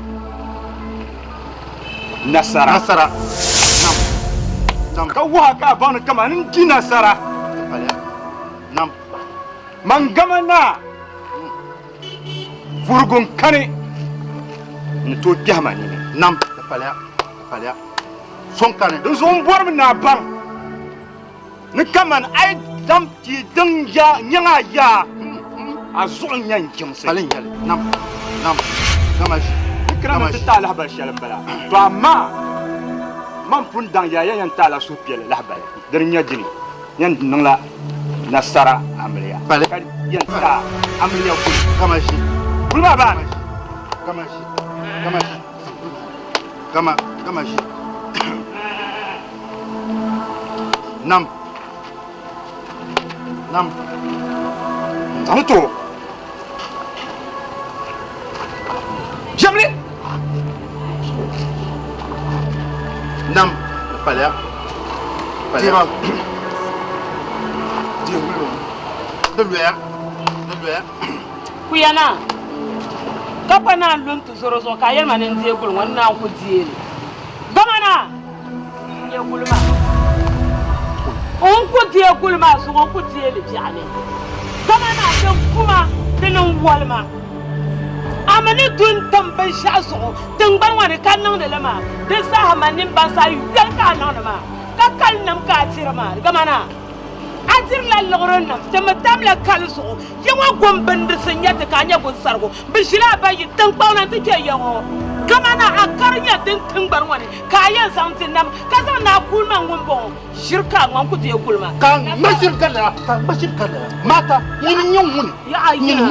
Nasara. Nasara. Nam. Nam ka wa ka ban kamane ndi nasara. Nam. Mangamana. Furgun kane. Nto jahmani. Nam. Palya. Palya. Son kane. Zon bor na ban. ni kaman ai dam ti ding ya nyanga ya a zuɣu nyan jimsi palin yal nam kama shi kama shi ta lahbal shalim bala to amma man pun dang ya yan ta la su piel lahbal der nya dini yan nangla nasara amliya pale yan ta amliya ku kama shi kulma ba kama shi nam Anto Jamli nam pale tira dia wulo de luer kuyana kapa na luntu zoro zo ka yel manen die gul wannan ku diele gamana ye gulma on ku die gulma so on ku diele biane gamana de kuma dinin walma amani dun tamban shaso tin ban wani kannan da lama din sa hamanin ban sa yel ka nan ma ka kalnam ka tirma gamana atir la loron nam tam la kalso yawa gomban da sanyata ka nya gun sargo bishira bayi tan pauna take yawo gamana akarnya din tin bar wani kayan samtin nam kaza na kulman wumbo shirka ngon ku te kulma kan mashirka la mata yin mun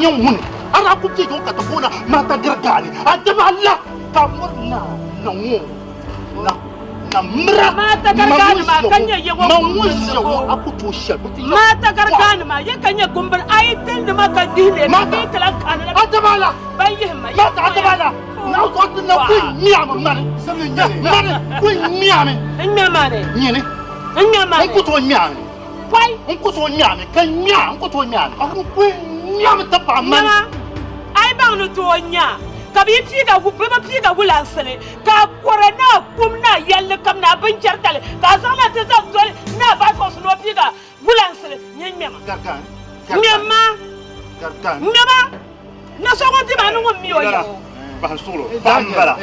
yin mun ara ku te ko ka ta kona mata gargani adaba Allah ka murna na mra mata gargani ma kanya yawo aku to shel mata gargani ma ya kanya gumbar ayitin da maka dile mata talan kana adaba la bayi ma mata adaba la na ko na ku miama mane mane ku miame nyamane nyene nyamane ku to miame kwai ku to miame kan miame ku to miame aku ku miame ta pa man ai ba no to nya kabi piga gu baba piga gu lansale ka korana kumna yalle kamna ban jartale ka sana ta zan dole na ba fo no piga gu lansale nyema garkan nyema na so ngonti ba no mi oyo ba solo bambala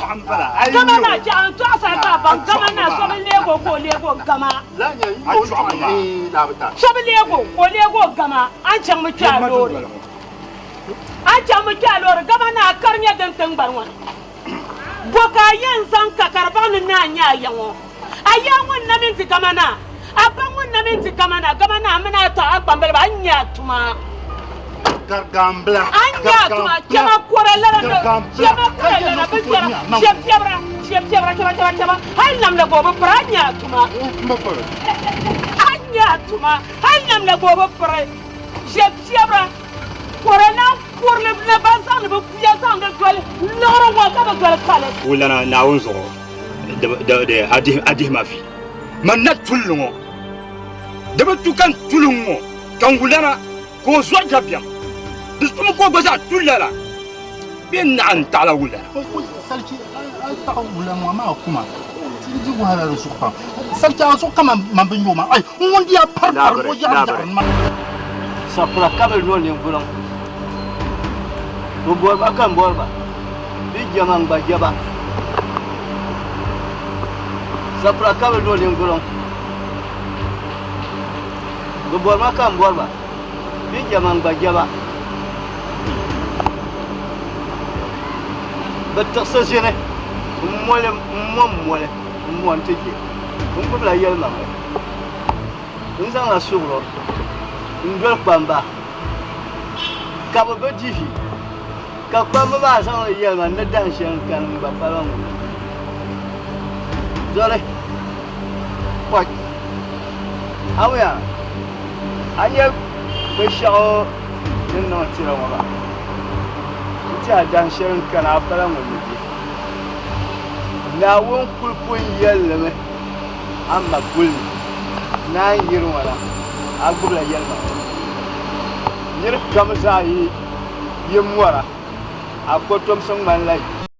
bambala kama na ja to asa ka ban kama na so lego ko lego kama la nya yi la bata so lego ko lego kama an can mu kya lori acha mu kyalor gama na karnya dan tangbar wani boka yen san ka karban na nya yawo ayawon na minti gama na abangun na minti gama na amana ta agbambel ba nya tuma gargambla anya tuma kema korela na kema korela na bijara chepchebra hay nam la gobo pranya tuma anya tuma hay nam la gobo pra chepchebra korela korle na bazan ba kuya san da dole loro wa ka ba dole kale wala na wonzo de adi ma fi man na tulungo de ba tukan tulungo kan wulana ko so jabiam dum ko goza tulala bin an tala wala salki ta wula ma kuma ji ko hala su fa salki a so kama man bin yoma ai won dia par ko ya da ma sapra kabel no ne bulan to borba kan borba bi jaman ba jaba sapra kabel no ne bulan to borba kan borba bi jaman ba jaba بتقصجني مول تجي نقول لا يلا نزان لا سورو نقول بامبا كابو بجيفي كابو ما سان يلا ندان شان كان بابا زوري واي اويا اني بشاو نو تيرا ولا ta dan shirin kana fara mu na won kulkun yalla me amma kul na yiru wala agula yalla yir kam sai yimwara akotom song man lai